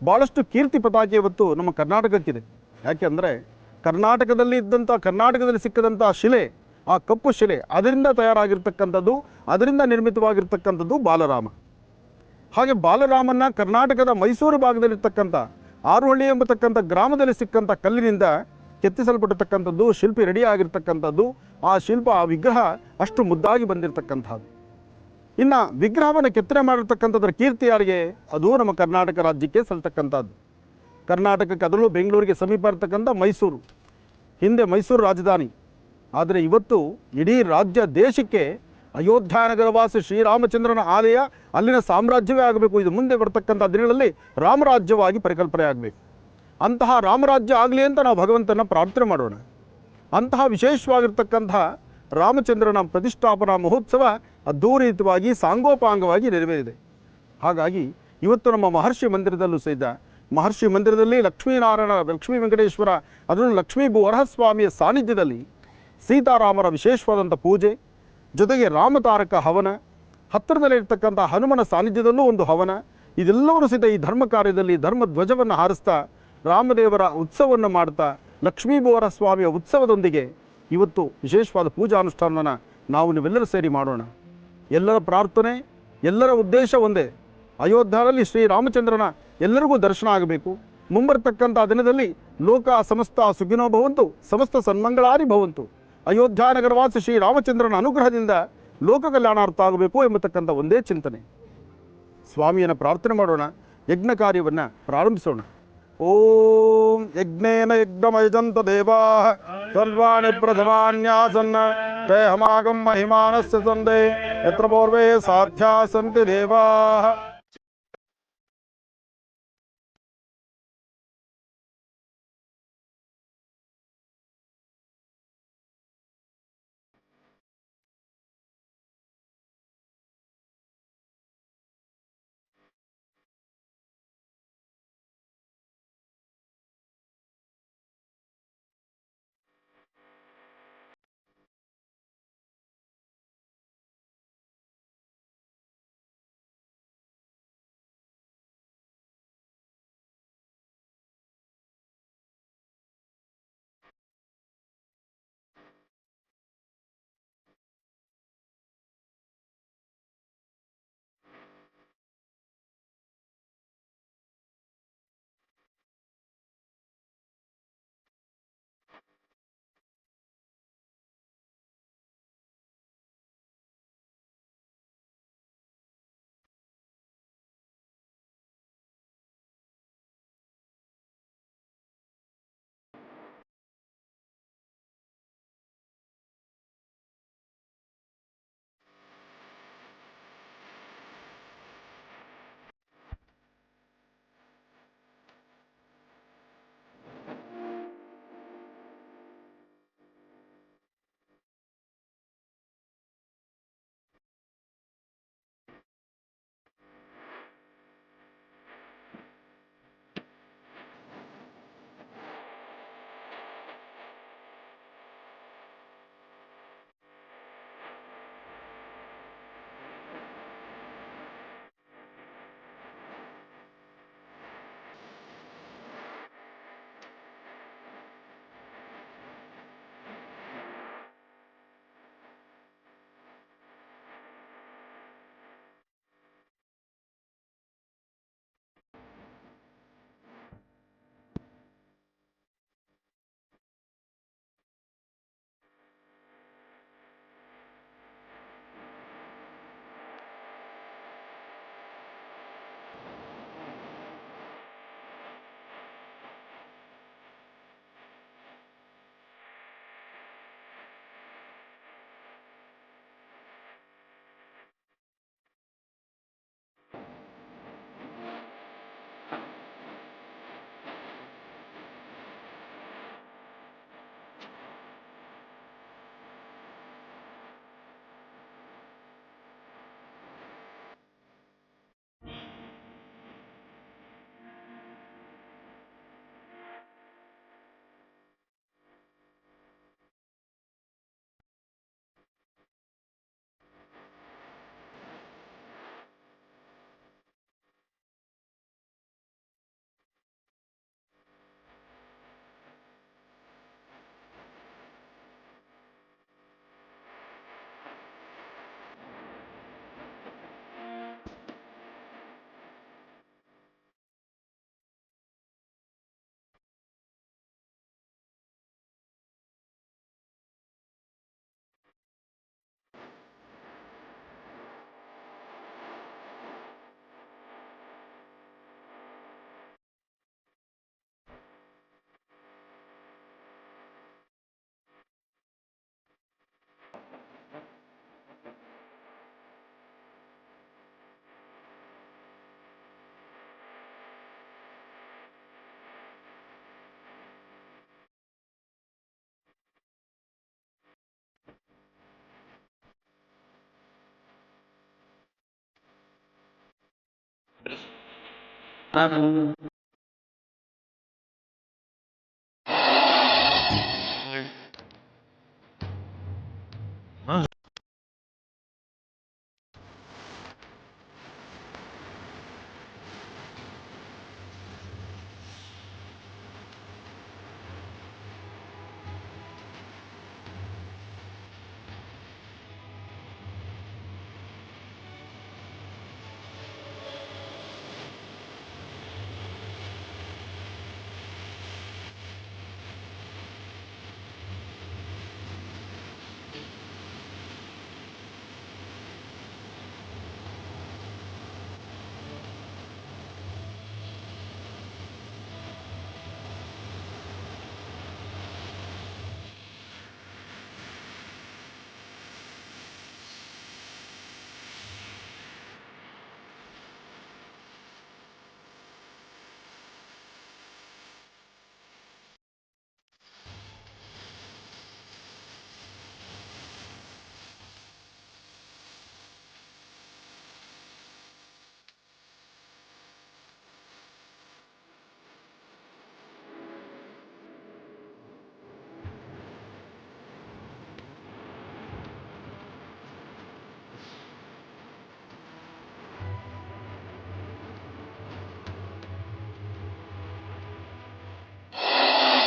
ಭಾಳಷ್ಟು ಕೀರ್ತಿ ಪತಾಕೆ ಇವತ್ತು ನಮ್ಮ ಕರ್ನಾಟಕಕ್ಕಿದೆ. ಯಾಕೆಂದರೆ ಕರ್ನಾಟಕದಲ್ಲಿ ಸಿಕ್ಕದಂಥ ಶಿಲೆ, ಆ ಕಪ್ಪು ಶಿಲೆ, ಅದರಿಂದ ತಯಾರಾಗಿರ್ತಕ್ಕಂಥದ್ದು, ಅದರಿಂದ ನಿರ್ಮಿತವಾಗಿರ್ತಕ್ಕಂಥದ್ದು ಬಾಲರಾಮ. ಹಾಗೆ ಬಾಲರಾಮನ ಕರ್ನಾಟಕದ ಮೈಸೂರು ಭಾಗದಲ್ಲಿರ್ತಕ್ಕಂಥ ಆರುಹಳ್ಳಿ ಎಂಬತಕ್ಕಂಥ ಗ್ರಾಮದಲ್ಲಿ ಸಿಕ್ಕಂಥ ಕಲ್ಲಿನಿಂದ ಕೆತ್ತಿಸಲ್ಪಟ್ಟಿರ್ತಕ್ಕಂಥದ್ದು, ಶಿಲ್ಪಿ ರೆಡಿ ಆಗಿರ್ತಕ್ಕಂಥದ್ದು, ಆ ಶಿಲ್ಪ, ಆ ವಿಗ್ರಹ ಅಷ್ಟು ಮುದ್ದಾಗಿ ಬಂದಿರತಕ್ಕಂಥದ್ದು. ಇನ್ನು ವಿಗ್ರಹವನ್ನು ಕೆತ್ತನೆ ಮಾಡಿರ್ತಕ್ಕಂಥದ್ರ ಕೀರ್ತಿ ಯಾರಿಗೆ? ಅದು ನಮ್ಮ ಕರ್ನಾಟಕ ರಾಜ್ಯಕ್ಕೆ ಸಲ್ತಕ್ಕಂಥದ್ದು. ಕರ್ನಾಟಕಕ್ಕೆ, ಅದರಲ್ಲೂ ಬೆಂಗಳೂರಿಗೆ ಸಮೀಪ ಇರತಕ್ಕಂಥ ಮೈಸೂರು, ಹಿಂದೆ ಮೈಸೂರು ರಾಜಧಾನಿ. ಆದರೆ ಇವತ್ತು ಇಡೀ ರಾಜ್ಯ, ದೇಶಕ್ಕೆ ಅಯೋಧ್ಯ ನಗರವಾಸಿ ಶ್ರೀರಾಮಚಂದ್ರನ ಆಲಯ, ಅಲ್ಲಿನ ಸಾಮ್ರಾಜ್ಯವೇ ಆಗಬೇಕು. ಇದು ಮುಂದೆ ಬರ್ತಕ್ಕಂಥ ದಿನಗಳಲ್ಲಿ ರಾಮರಾಜ್ಯವಾಗಿ ಪರಿಕಲ್ಪನೆ ಆಗಬೇಕು. ಅಂತಹ ರಾಮರಾಜ್ಯ ಆಗಲಿ ಅಂತ ನಾವು ಭಗವಂತನ ಪ್ರಾರ್ಥನೆ ಮಾಡೋಣ. ಅಂತಹ ವಿಶೇಷವಾಗಿರ್ತಕ್ಕಂತಹ ರಾಮಚಂದ್ರನ ಪ್ರತಿಷ್ಠಾಪನಾ ಮಹೋತ್ಸವ ಅದ್ಧೂರಿತವಾಗಿ ಸಾಂಗೋಪಾಂಗವಾಗಿ ನೆರವೇರಿದೆ. ಹಾಗಾಗಿ ಇವತ್ತು ನಮ್ಮ ಮಹರ್ಷಿ ಮಂದಿರದಲ್ಲೂ ಸಹಿತ, ಮಹರ್ಷಿ ಮಂದಿರದಲ್ಲಿ ಲಕ್ಷ್ಮೀ ವೆಂಕಟೇಶ್ವರ, ಅದರಲ್ಲೂ ಲಕ್ಷ್ಮೀ ವರಹಸ್ವಾಮಿಯ ಸಾನ್ನಿಧ್ಯದಲ್ಲಿ ಸೀತಾರಾಮರ ವಿಶೇಷವಾದಂಥ ಪೂಜೆ, ಜೊತೆಗೆ ರಾಮತಾರಕ ಹವನ, ಹತ್ತಿರದಲ್ಲಿರ್ತಕ್ಕಂಥ ಹನುಮನ ಸಾನ್ನಿಧ್ಯದಲ್ಲೂ ಒಂದು ಹವನ, ಇದೆಲ್ಲವೂ ಸಹಿತ ಈ ಧರ್ಮ ಕಾರ್ಯದಲ್ಲಿ ಧರ್ಮಧ್ವಜವನ್ನು ಹಾರಿಸ್ತಾ, ರಾಮದೇವರ ಉತ್ಸವವನ್ನು ಮಾಡ್ತಾ, ಲಕ್ಷ್ಮೀ ವರಹಸ್ವಾಮಿಯ ಉತ್ಸವದೊಂದಿಗೆ ಇವತ್ತು ವಿಶೇಷವಾದ ಪೂಜಾನುಷ್ಠಾನವನ್ನು ನಾವು ನೀವೆಲ್ಲರೂ ಸೇರಿ ಮಾಡೋಣ. ಎಲ್ಲರ ಪ್ರಾರ್ಥನೆ, ಎಲ್ಲರ ಉದ್ದೇಶ ಒಂದೇ. ಅಯೋಧ್ಯದಲ್ಲಿ ಶ್ರೀರಾಮಚಂದ್ರನ ಎಲ್ಲರಿಗೂ ದರ್ಶನ ಆಗಬೇಕು. ಮುಂಬರ್ತಕ್ಕಂಥ ದಿನದಲ್ಲಿ ಲೋಕ ಸಮಸ್ತ ಸುಖಿನೋ ಭವಂತು, ಸಮಸ್ತ ಸನ್ಮಂಗಳಾನಿ ಭವಂತು. ಅಯೋಧ್ಯ ನಗರವಾಸಿ ಶ್ರೀರಾಮಚಂದ್ರನ ಅನುಗ್ರಹದಿಂದ ಲೋಕ ಕಲ್ಯಾಣಾರ್ಥ ಆಗಬೇಕು ಎಂಬತಕ್ಕಂಥ ಒಂದೇ ಚಿಂತನೆ. ಸ್ವಾಮಿಯನ್ನು ಪ್ರಾರ್ಥನೆ ಮಾಡೋಣ, ಯಜ್ಞ ಕಾರ್ಯವನ್ನು ಪ್ರಾರಂಭಿಸೋಣ. ಓಂ ಯಜ್ಞೇನ ಯಜ್ಞಮಯಜಂತ ದೇವಾಃ ಸರ್ವಾಣಿ ಪ್ರಥಮಾನ್ಯಾಸನ್ನ ತೇ ಹಮಾಗಂ ಮಹಿಮಾನಸ್ಯ ಸಂದೇ ಯತ್ರ ಪೂರ್ವೇ ಸಾಧ್ಯ ಸಂತಿ ದೇವಾಃ.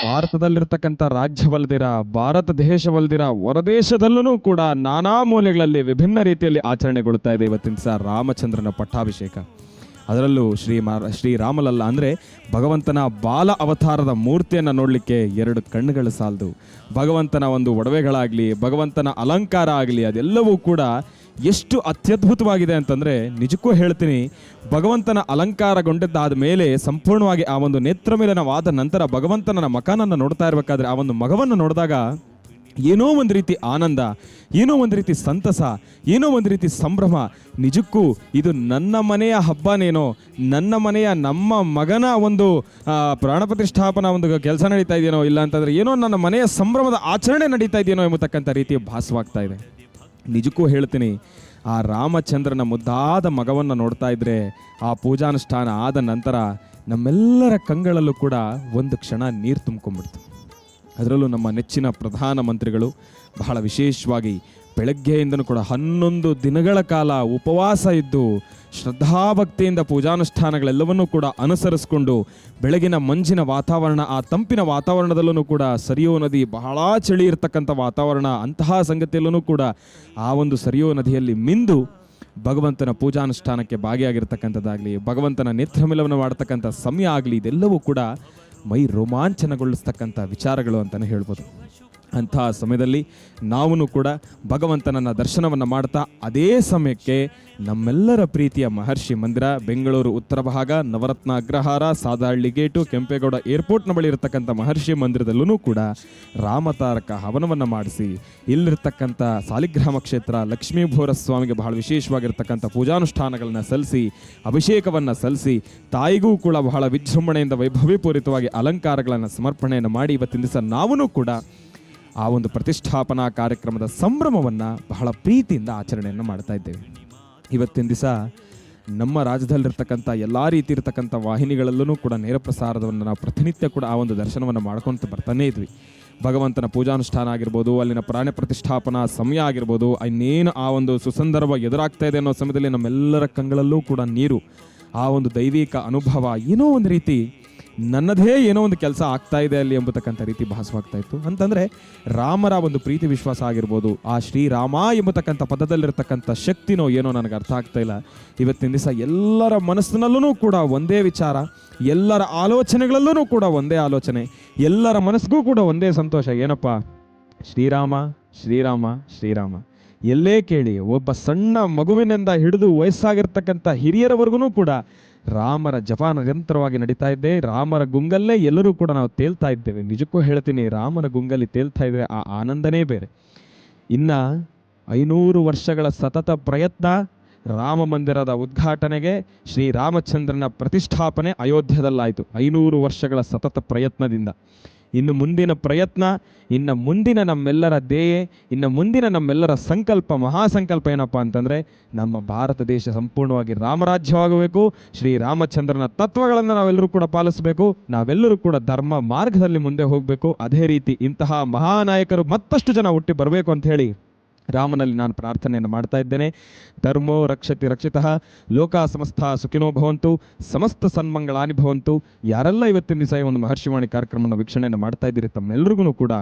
ಭಾರತದಲ್ಲಿರ್ತಕ್ಕಂಥ ರಾಜ್ಯವಲ್ದಿರ, ಭಾರತ ದೇಶವಲ್ದಿರ, ಹೊರದೇಶದಲ್ಲೂ ಕೂಡ ನಾನಾ ಮೂಲೆಗಳಲ್ಲಿ ವಿಭಿನ್ನ ರೀತಿಯಲ್ಲಿ ಆಚರಣೆಗೊಳ್ತಾ ಇದೆ ಇವತ್ತಿನ ದಿವಸ ರಾಮಚಂದ್ರನ ಪಟ್ಟಾಭಿಷೇಕ. ಅದರಲ್ಲೂ ಶ್ರೀರಾಮಲಲ್ಲ ಅಂದರೆ ಭಗವಂತನ ಬಾಲ ಅವತಾರದ ಮೂರ್ತಿಯನ್ನು ನೋಡಲಿಕ್ಕೆ ಎರಡು ಕಣ್ಣುಗಳು ಸಾಲದು. ಭಗವಂತನ ಒಂದು ಒಡವೆಗಳಾಗಲಿ, ಭಗವಂತನ ಅಲಂಕಾರ ಆಗಲಿ, ಅದೆಲ್ಲವೂ ಕೂಡ ಎಷ್ಟು ಅತ್ಯದ್ಭುತವಾಗಿದೆ ಅಂತಂದರೆ ನಿಜಕ್ಕೂ ಹೇಳ್ತೀನಿ, ಭಗವಂತನ ಅಲಂಕಾರಗೊಂಡಿದ್ದಾದ ಮೇಲೆ ಸಂಪೂರ್ಣವಾಗಿ ಆ ಒಂದು ನೇತ್ರಮಿಲನವಾದ ನಂತರ ಭಗವಂತನ ಮಕಾನನ್ನು ನೋಡ್ತಾ ಇರಬೇಕಾದ್ರೆ ಆ ಒಂದು ಮಗವನ್ನು ನೋಡಿದಾಗ ಏನೋ ಒಂದು ರೀತಿ ಆನಂದ, ಏನೋ ಒಂದು ರೀತಿ ಸಂತಸ, ಏನೋ ಒಂದು ರೀತಿ ಸಂಭ್ರಮ. ನಿಜಕ್ಕೂ ಇದು ನನ್ನ ಮನೆಯ ಹಬ್ಬನೇನೋ, ನನ್ನ ಮನೆಯ ನಮ್ಮ ಮಗನ ಒಂದು ಪ್ರಾಣ ಪ್ರತಿಷ್ಠಾಪನಾ ಒಂದು ಕೆಲಸ ನಡೀತಾ ಇದೆಯೇನೋ, ಇಲ್ಲ ಅಂತಂದರೆ ಏನೋ ನನ್ನ ಮನೆಯ ಸಂಭ್ರಮದ ಆಚರಣೆ ನಡೀತಾ ಇದೆಯೇನೋ ಎಂಬತಕ್ಕಂಥ ರೀತಿ ಭಾಸವಾಗ್ತಾ ಇದೆ. ನಿಜಕ್ಕೂ ಹೇಳ್ತೀನಿ, ಆ ರಾಮಚಂದ್ರನ ಮುದ್ದಾದ ಮಗವನ್ನು ನೋಡ್ತಾ ಇದ್ರೆ ಆ ಪೂಜಾನುಷ್ಠಾನ ಆದ ನಂತರ ನಮ್ಮೆಲ್ಲರ ಕಂಗಳಲ್ಲೂ ಕೂಡ ಒಂದು ಕ್ಷಣ ನೀರು ತುಂಬ್ಕೊಂಡ್ಬಿಡ್ತು. ಅದರಲ್ಲೂ ನಮ್ಮ ನೆಚ್ಚಿನ ಪ್ರಧಾನಮಂತ್ರಿಗಳು ಬಹಳ ವಿಶೇಷವಾಗಿ ಬೆಳಗ್ಗೆಯಿಂದನೂ ಕೂಡ 11 ದಿನಗಳ ಕಾಲ ಉಪವಾಸ ಇದ್ದು ಶ್ರದ್ಧಾಭಕ್ತಿಯಿಂದ ಪೂಜಾನುಷ್ಠಾನಗಳೆಲ್ಲವನ್ನೂ ಕೂಡ ಅನುಸರಿಸಿಕೊಂಡು ಬೆಳಗಿನ ಮಂಜಿನ ವಾತಾವರಣ, ಆ ತಂಪಿನ ವಾತಾವರಣದಲ್ಲೂ ಕೂಡ ಸರಿಯೋ ನದಿ ಬಹಳ ಚಳಿ ಇರತಕ್ಕಂಥ ವಾತಾವರಣ, ಅಂತಹ ಸಂಗತಿಯಲ್ಲೂ ಕೂಡ ಆ ಒಂದು ಸರಿಯೋ ನದಿಯಲ್ಲಿ ಮಿಂದು ಭಗವಂತನ ಪೂಜಾನುಷ್ಠಾನಕ್ಕೆ ಭಾಗಿಯಾಗಿರ್ತಕ್ಕಂಥದ್ದಾಗಲಿ, ಭಗವಂತನ ನೇತ್ರಮಿಲವನ್ನು ಮಾಡ್ತಕ್ಕಂಥ ಸಮಯ ಆಗಲಿ, ಇದೆಲ್ಲವೂ ಕೂಡ ಮೈ ರೋಮಾಂಚನಗೊಳಿಸ್ತಕ್ಕಂಥ ವಿಚಾರಗಳು ಅಂತಲೇ ಹೇಳ್ಬೋದು. ಅಂಥ ಸಮಯದಲ್ಲಿ ನಾವು ಕೂಡ ಭಗವಂತನನ್ನ ದರ್ಶನವನ್ನು ಮಾಡ್ತಾ ಅದೇ ಸಮಯಕ್ಕೆ ನಮ್ಮೆಲ್ಲರ ಪ್ರೀತಿಯ ಮಹರ್ಷಿ ಮಂದಿರ, ಬೆಂಗಳೂರು ಉತ್ತರ ಭಾಗ, ನವರತ್ನ ಅಗ್ರಹಾರ, ಸಾದಹಳ್ಳಿ ಗೇಟು, ಕೆಂಪೇಗೌಡ ಏರ್ಪೋರ್ಟ್ನ ಬಳಿ ಇರತಕ್ಕಂಥ ಮಹರ್ಷಿ ಮಂದಿರದಲ್ಲೂ ಕೂಡ ರಾಮತಾರಕ ಹವನವನ್ನು ಮಾಡಿಸಿ ಇಲ್ಲಿರ್ತಕ್ಕಂಥ ಸಾಲಿಗ್ರಾಮ ಕ್ಷೇತ್ರ ಲಕ್ಷ್ಮೀಭೂರ ಸ್ವಾಮಿಗೆ ಬಹಳ ವಿಶೇಷವಾಗಿರ್ತಕ್ಕಂಥ ಪೂಜಾನುಷ್ಠಾನಗಳನ್ನು ಸಲ್ಲಿಸಿ, ಅಭಿಷೇಕವನ್ನು ಸಲ್ಲಿಸಿ, ತಾಯಿಗೂ ಕೂಡ ಬಹಳ ವಿಜೃಂಭಣೆಯಿಂದ ವೈಭವೀಪೂರಿತವಾಗಿ ಅಲಂಕಾರಗಳನ್ನು ಸಮರ್ಪಣೆಯನ್ನು ಮಾಡಿ ಇವತ್ತಿನ ದಿವಸ ನಾವೂ ಕೂಡ ಆ ಒಂದು ಪ್ರತಿಷ್ಠಾಪನಾ ಕಾರ್ಯಕ್ರಮದ ಸಂಭ್ರಮವನ್ನು ಬಹಳ ಪ್ರೀತಿಯಿಂದ ಆಚರಣೆಯನ್ನು ಮಾಡ್ತಾ ಇದ್ದೇವೆ. ಇವತ್ತಿನ ದಿವಸ ನಮ್ಮ ರಾಜ್ಯದಲ್ಲಿರ್ತಕ್ಕಂಥ ಎಲ್ಲ ರೀತಿ ಇರತಕ್ಕಂಥ ವಾಹಿನಿಗಳಲ್ಲೂ ಕೂಡ ನೇರ ಪ್ರಸಾರವನ್ನು ನಾವು ಪ್ರತಿನಿತ್ಯ ಕೂಡ ಆ ಒಂದು ದರ್ಶನವನ್ನು ಮಾಡ್ಕೊತ ಬರ್ತಾನೇ ಇದ್ವಿ. ಭಗವಂತನ ಪೂಜಾನುಷ್ಠಾನ ಆಗಿರ್ಬೋದು, ಅಲ್ಲಿನ ಪ್ರಾಣ ಪ್ರತಿಷ್ಠಾಪನಾ ಸಮಯ ಆಗಿರ್ಬೋದು, ಇನ್ನೇನು ಆ ಒಂದು ಸುಸಂದರ್ಭ ಎದುರಾಗ್ತಾ ಇದೆ ಅನ್ನೋ ಸಮಯದಲ್ಲಿ ನಮ್ಮೆಲ್ಲರ ಕಂಗಳಲ್ಲೂ ಕೂಡ ನೀರು, ಆ ಒಂದು ದೈವಿಕ ಅನುಭವ, ಏನೋ ಒಂದು ರೀತಿ ನನ್ನದೇ ಏನೋ ಒಂದು ಕೆಲಸ ಆಗ್ತಾ ಇದೆ ಅಲ್ಲಿ ಎಂಬತಕ್ಕಂಥ ರೀತಿ ಭಾಸವಾಗ್ತಾ ಇತ್ತು. ಅಂತಂದರೆ ರಾಮರ ಒಂದು ಪ್ರೀತಿ ವಿಶ್ವಾಸ ಆಗಿರ್ಬೋದು, ಆ ಶ್ರೀರಾಮ ಎಂಬತಕ್ಕಂಥ ಪದದಲ್ಲಿರ್ತಕ್ಕಂಥ ಶಕ್ತಿನೋ ಏನೋ ನನಗೆ ಅರ್ಥ ಆಗ್ತಾ ಇಲ್ಲ. ಇವತ್ತಿನ ದಿವಸ ಎಲ್ಲರ ಮನಸ್ಸಿನಲ್ಲೂ ಕೂಡ ಒಂದೇ ವಿಚಾರ, ಎಲ್ಲರ ಆಲೋಚನೆಗಳಲ್ಲೂ ಕೂಡ ಒಂದೇ ಆಲೋಚನೆ, ಎಲ್ಲರ ಮನಸ್ಸಿಗೂ ಕೂಡ ಒಂದೇ ಸಂತೋಷ. ಏನಪ್ಪ, ಶ್ರೀರಾಮ ಶ್ರೀರಾಮ ಶ್ರೀರಾಮ. ಎಲ್ಲೇ ಕೇಳಿ ಒಬ್ಬ ಸಣ್ಣ ಮಗುವಿನಿಂದ ಹಿಡಿದು ವಯಸ್ಸಾಗಿರ್ತಕ್ಕಂಥ ಹಿರಿಯರವರೆಗೂ ಕೂಡ ರಾಮರ ಜಪ ನಿರಂತರವಾಗಿ ನಡೀತಾ ಇದ್ದೆ. ರಾಮರ ಗುಂಗಲ್ಲೇ ಎಲ್ಲರೂ ಕೂಡ ನಾವು ತೇಲ್ತಾ ಇದ್ದೇವೆ. ನಿಜಕ್ಕೂ ಹೇಳ್ತೀನಿ, ರಾಮರ ಗುಂಗಲ್ಲಿ ತೇಲ್ತಾ ಇದ್ದರೆ ಆ ಆನಂದನೇ ಬೇರೆ. ಇನ್ನು 500 ವರ್ಷಗಳ ಸತತ ಪ್ರಯತ್ನ, ರಾಮ ಮಂದಿರದ ಉದ್ಘಾಟನೆಗೆ ಶ್ರೀರಾಮಚಂದ್ರನ ಪ್ರತಿಷ್ಠಾಪನೆ ಅಯೋಧ್ಯದಲ್ಲಾಯಿತು. 500 ವರ್ಷಗಳ ಸತತ ಪ್ರಯತ್ನದಿಂದ ಇನ್ನು ಮುಂದಿನ ಪ್ರಯತ್ನ, ಇನ್ನು ಮುಂದಿನ ನಮ್ಮೆಲ್ಲರ ಧ್ಯೇಯ, ಇನ್ನು ಮುಂದಿನ ನಮ್ಮೆಲ್ಲರ ಸಂಕಲ್ಪ, ಮಹಾಸಂಕಲ್ಪ ಏನಪ್ಪ ಅಂತಂದರೆ ನಮ್ಮ ಭಾರತ ದೇಶ ಸಂಪೂರ್ಣವಾಗಿ ರಾಮರಾಜ್ಯವಾಗಬೇಕು. ಶ್ರೀರಾಮಚಂದ್ರನ ತತ್ವಗಳನ್ನು ನಾವೆಲ್ಲರೂ ಕೂಡ ಪಾಲಿಸಬೇಕು. ನಾವೆಲ್ಲರೂ ಕೂಡ ಧರ್ಮ ಮಾರ್ಗದಲ್ಲಿ ಮುಂದೆ ಹೋಗಬೇಕು. ಅದೇ ರೀತಿ ಇಂತಹ ಮಹಾನಾಯಕರು ಮತ್ತಷ್ಟು ಜನ ಹುಟ್ಟಿ ಬರಬೇಕು ಅಂತ ಹೇಳಿ ರಾಮನಲ್ಲಿ ನಾನು ಪ್ರಾರ್ಥನೆಯನ್ನು ಮಾಡ್ತಾ ಇದ್ದೇನೆ. ಧರ್ಮೋ ರಕ್ಷತಿ ರಕ್ಷಿತಃ, ಲೋಕ ಸಮಸ್ತ ಸುಖಿನೋ ಭವಂತು, ಸಮಸ್ತ ಸನ್ಮಂಗಳಾನಿ ಭವಂತು. ಯಾರೆಲ್ಲ ಇವತ್ತಿನ ದಿವಸ ಈ ಒಂದು ಮಹರ್ಷಿವಾಣಿ ಕಾರ್ಯಕ್ರಮವನ್ನು ವೀಕ್ಷಣೆಯನ್ನು ಮಾಡ್ತಾ ಇದ್ದೀರಿ, ತಮ್ಮೆಲ್ಲರಿಗೂ ಕೂಡ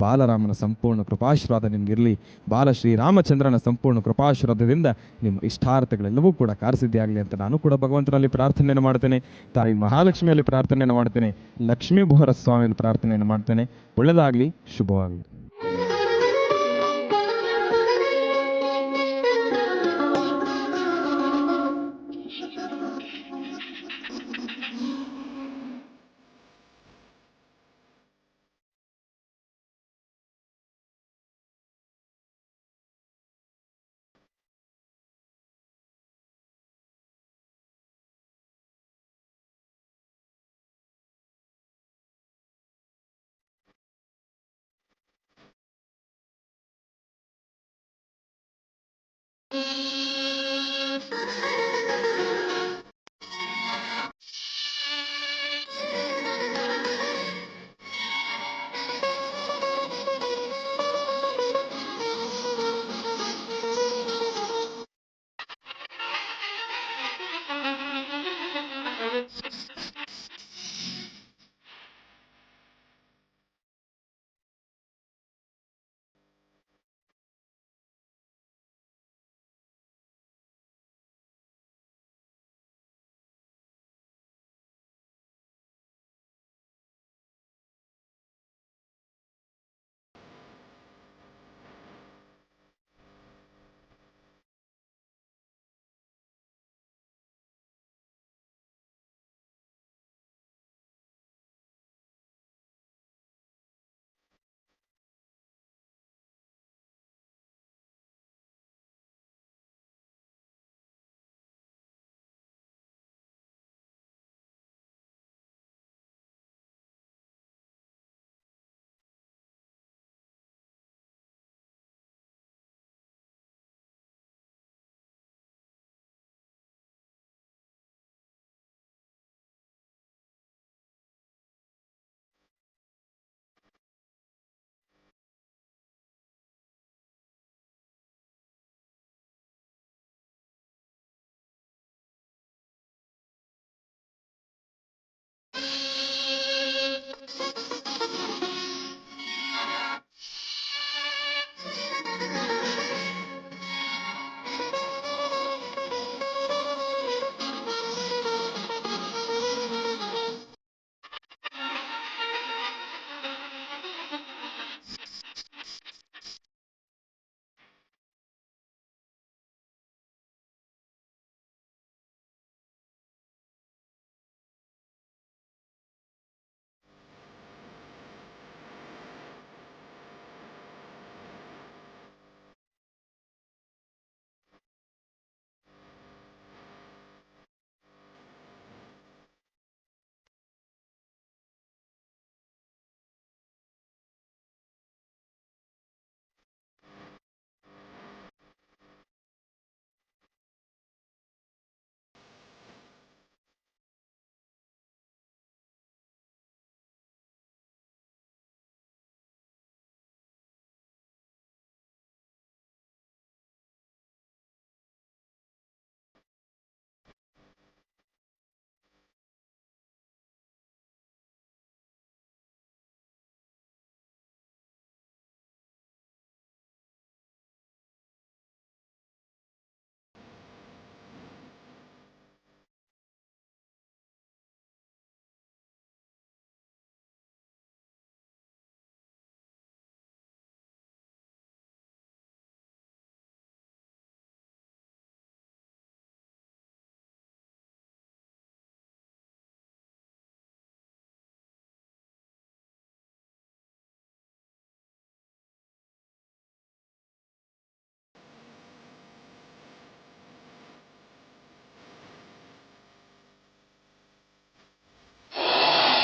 ಬಾಲರಾಮನ ಸಂಪೂರ್ಣ ಕೃಪಾಶೀರ್ವಾದ ನಿಮಗಿರಲಿ. ಬಾಲ ಶ್ರೀರಾಮಚಂದ್ರನ ಸಂಪೂರ್ಣ ಕೃಪಾಶೀರ್ವಾದದಿಂದ ನಿಮ್ಮ ಇಷ್ಟಾರ್ಥಗಳೆಲ್ಲವೂ ಕೂಡ ಕಾರ್ಯಸಿದ್ಧಿಯಾಗಲಿ ಅಂತ ನಾನು ಕೂಡ ಭಗವಂತನಲ್ಲಿ ಪ್ರಾರ್ಥನೆಯನ್ನು ಮಾಡ್ತೇನೆ. ತಾಯಿ ಮಹಾಲಕ್ಷ್ಮಿಯಲ್ಲಿ ಪ್ರಾರ್ಥನೆಯನ್ನು ಮಾಡ್ತೇನೆ. ಲಕ್ಷ್ಮೀ ಬೋಹರ ಸ್ವಾಮಿಯಲ್ಲಿ ಪ್ರಾರ್ಥನೆಯನ್ನು ಮಾಡ್ತೇನೆ. ಒಳ್ಳೆಯದಾಗಲಿ, ಶುಭವಾಗಲಿ.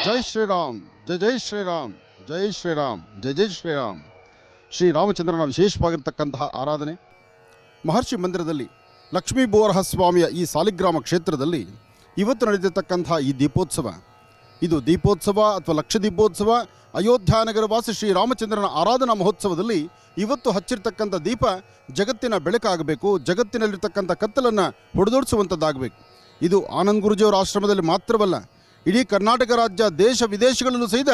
ಜೈ ಶ್ರೀರಾಮ್, ಜೈ ಜೈ ಶ್ರೀರಾಮ್, ಜೈ ಶ್ರೀರಾಮ್, ಜೈ ಜೈ ಶ್ರೀರಾಮ್. ಶ್ರೀರಾಮಚಂದ್ರನ ವಿಶೇಷವಾಗಿರ್ತಕ್ಕಂತಹ ಆರಾಧನೆ ಮಹರ್ಷಿ ಮಂದಿರದಲ್ಲಿ ಲಕ್ಷ್ಮೀ ಬೋರಹ ಸ್ವಾಮಿಯ ಈ ಸಾಲಿಗ್ರಾಮ ಕ್ಷೇತ್ರದಲ್ಲಿ ಇವತ್ತು ನಡೆದಿರ್ತಕ್ಕಂತಹ ಈ ದೀಪೋತ್ಸವ, ಇದು ದೀಪೋತ್ಸವ ಅಥವಾ ಲಕ್ಷ ದೀಪೋತ್ಸವ, ಅಯೋಧ್ಯಾನಗರ ವಾಸಿ ಶ್ರೀರಾಮಚಂದ್ರನ ಆರಾಧನಾ ಮಹೋತ್ಸವದಲ್ಲಿ ಇವತ್ತು ಹಚ್ಚಿರ್ತಕ್ಕಂಥ ದೀಪ ಜಗತ್ತಿನ ಬೆಳಕಾಗಬೇಕು, ಜಗತ್ತಿನಲ್ಲಿರ್ತಕ್ಕಂಥ ಕತ್ತಲನ್ನು ಹೊಡೆದೋಡಿಸುವಂಥದ್ದಾಗಬೇಕು. ಇದು ಆನಂದ್ ಗುರುಜಿಯವರ ಆಶ್ರಮದಲ್ಲಿ ಮಾತ್ರವಲ್ಲ, ಇಡೀ ಕರ್ನಾಟಕ ರಾಜ್ಯ ದೇಶ ವಿದೇಶಗಳಲ್ಲೂ ಸಹಿತ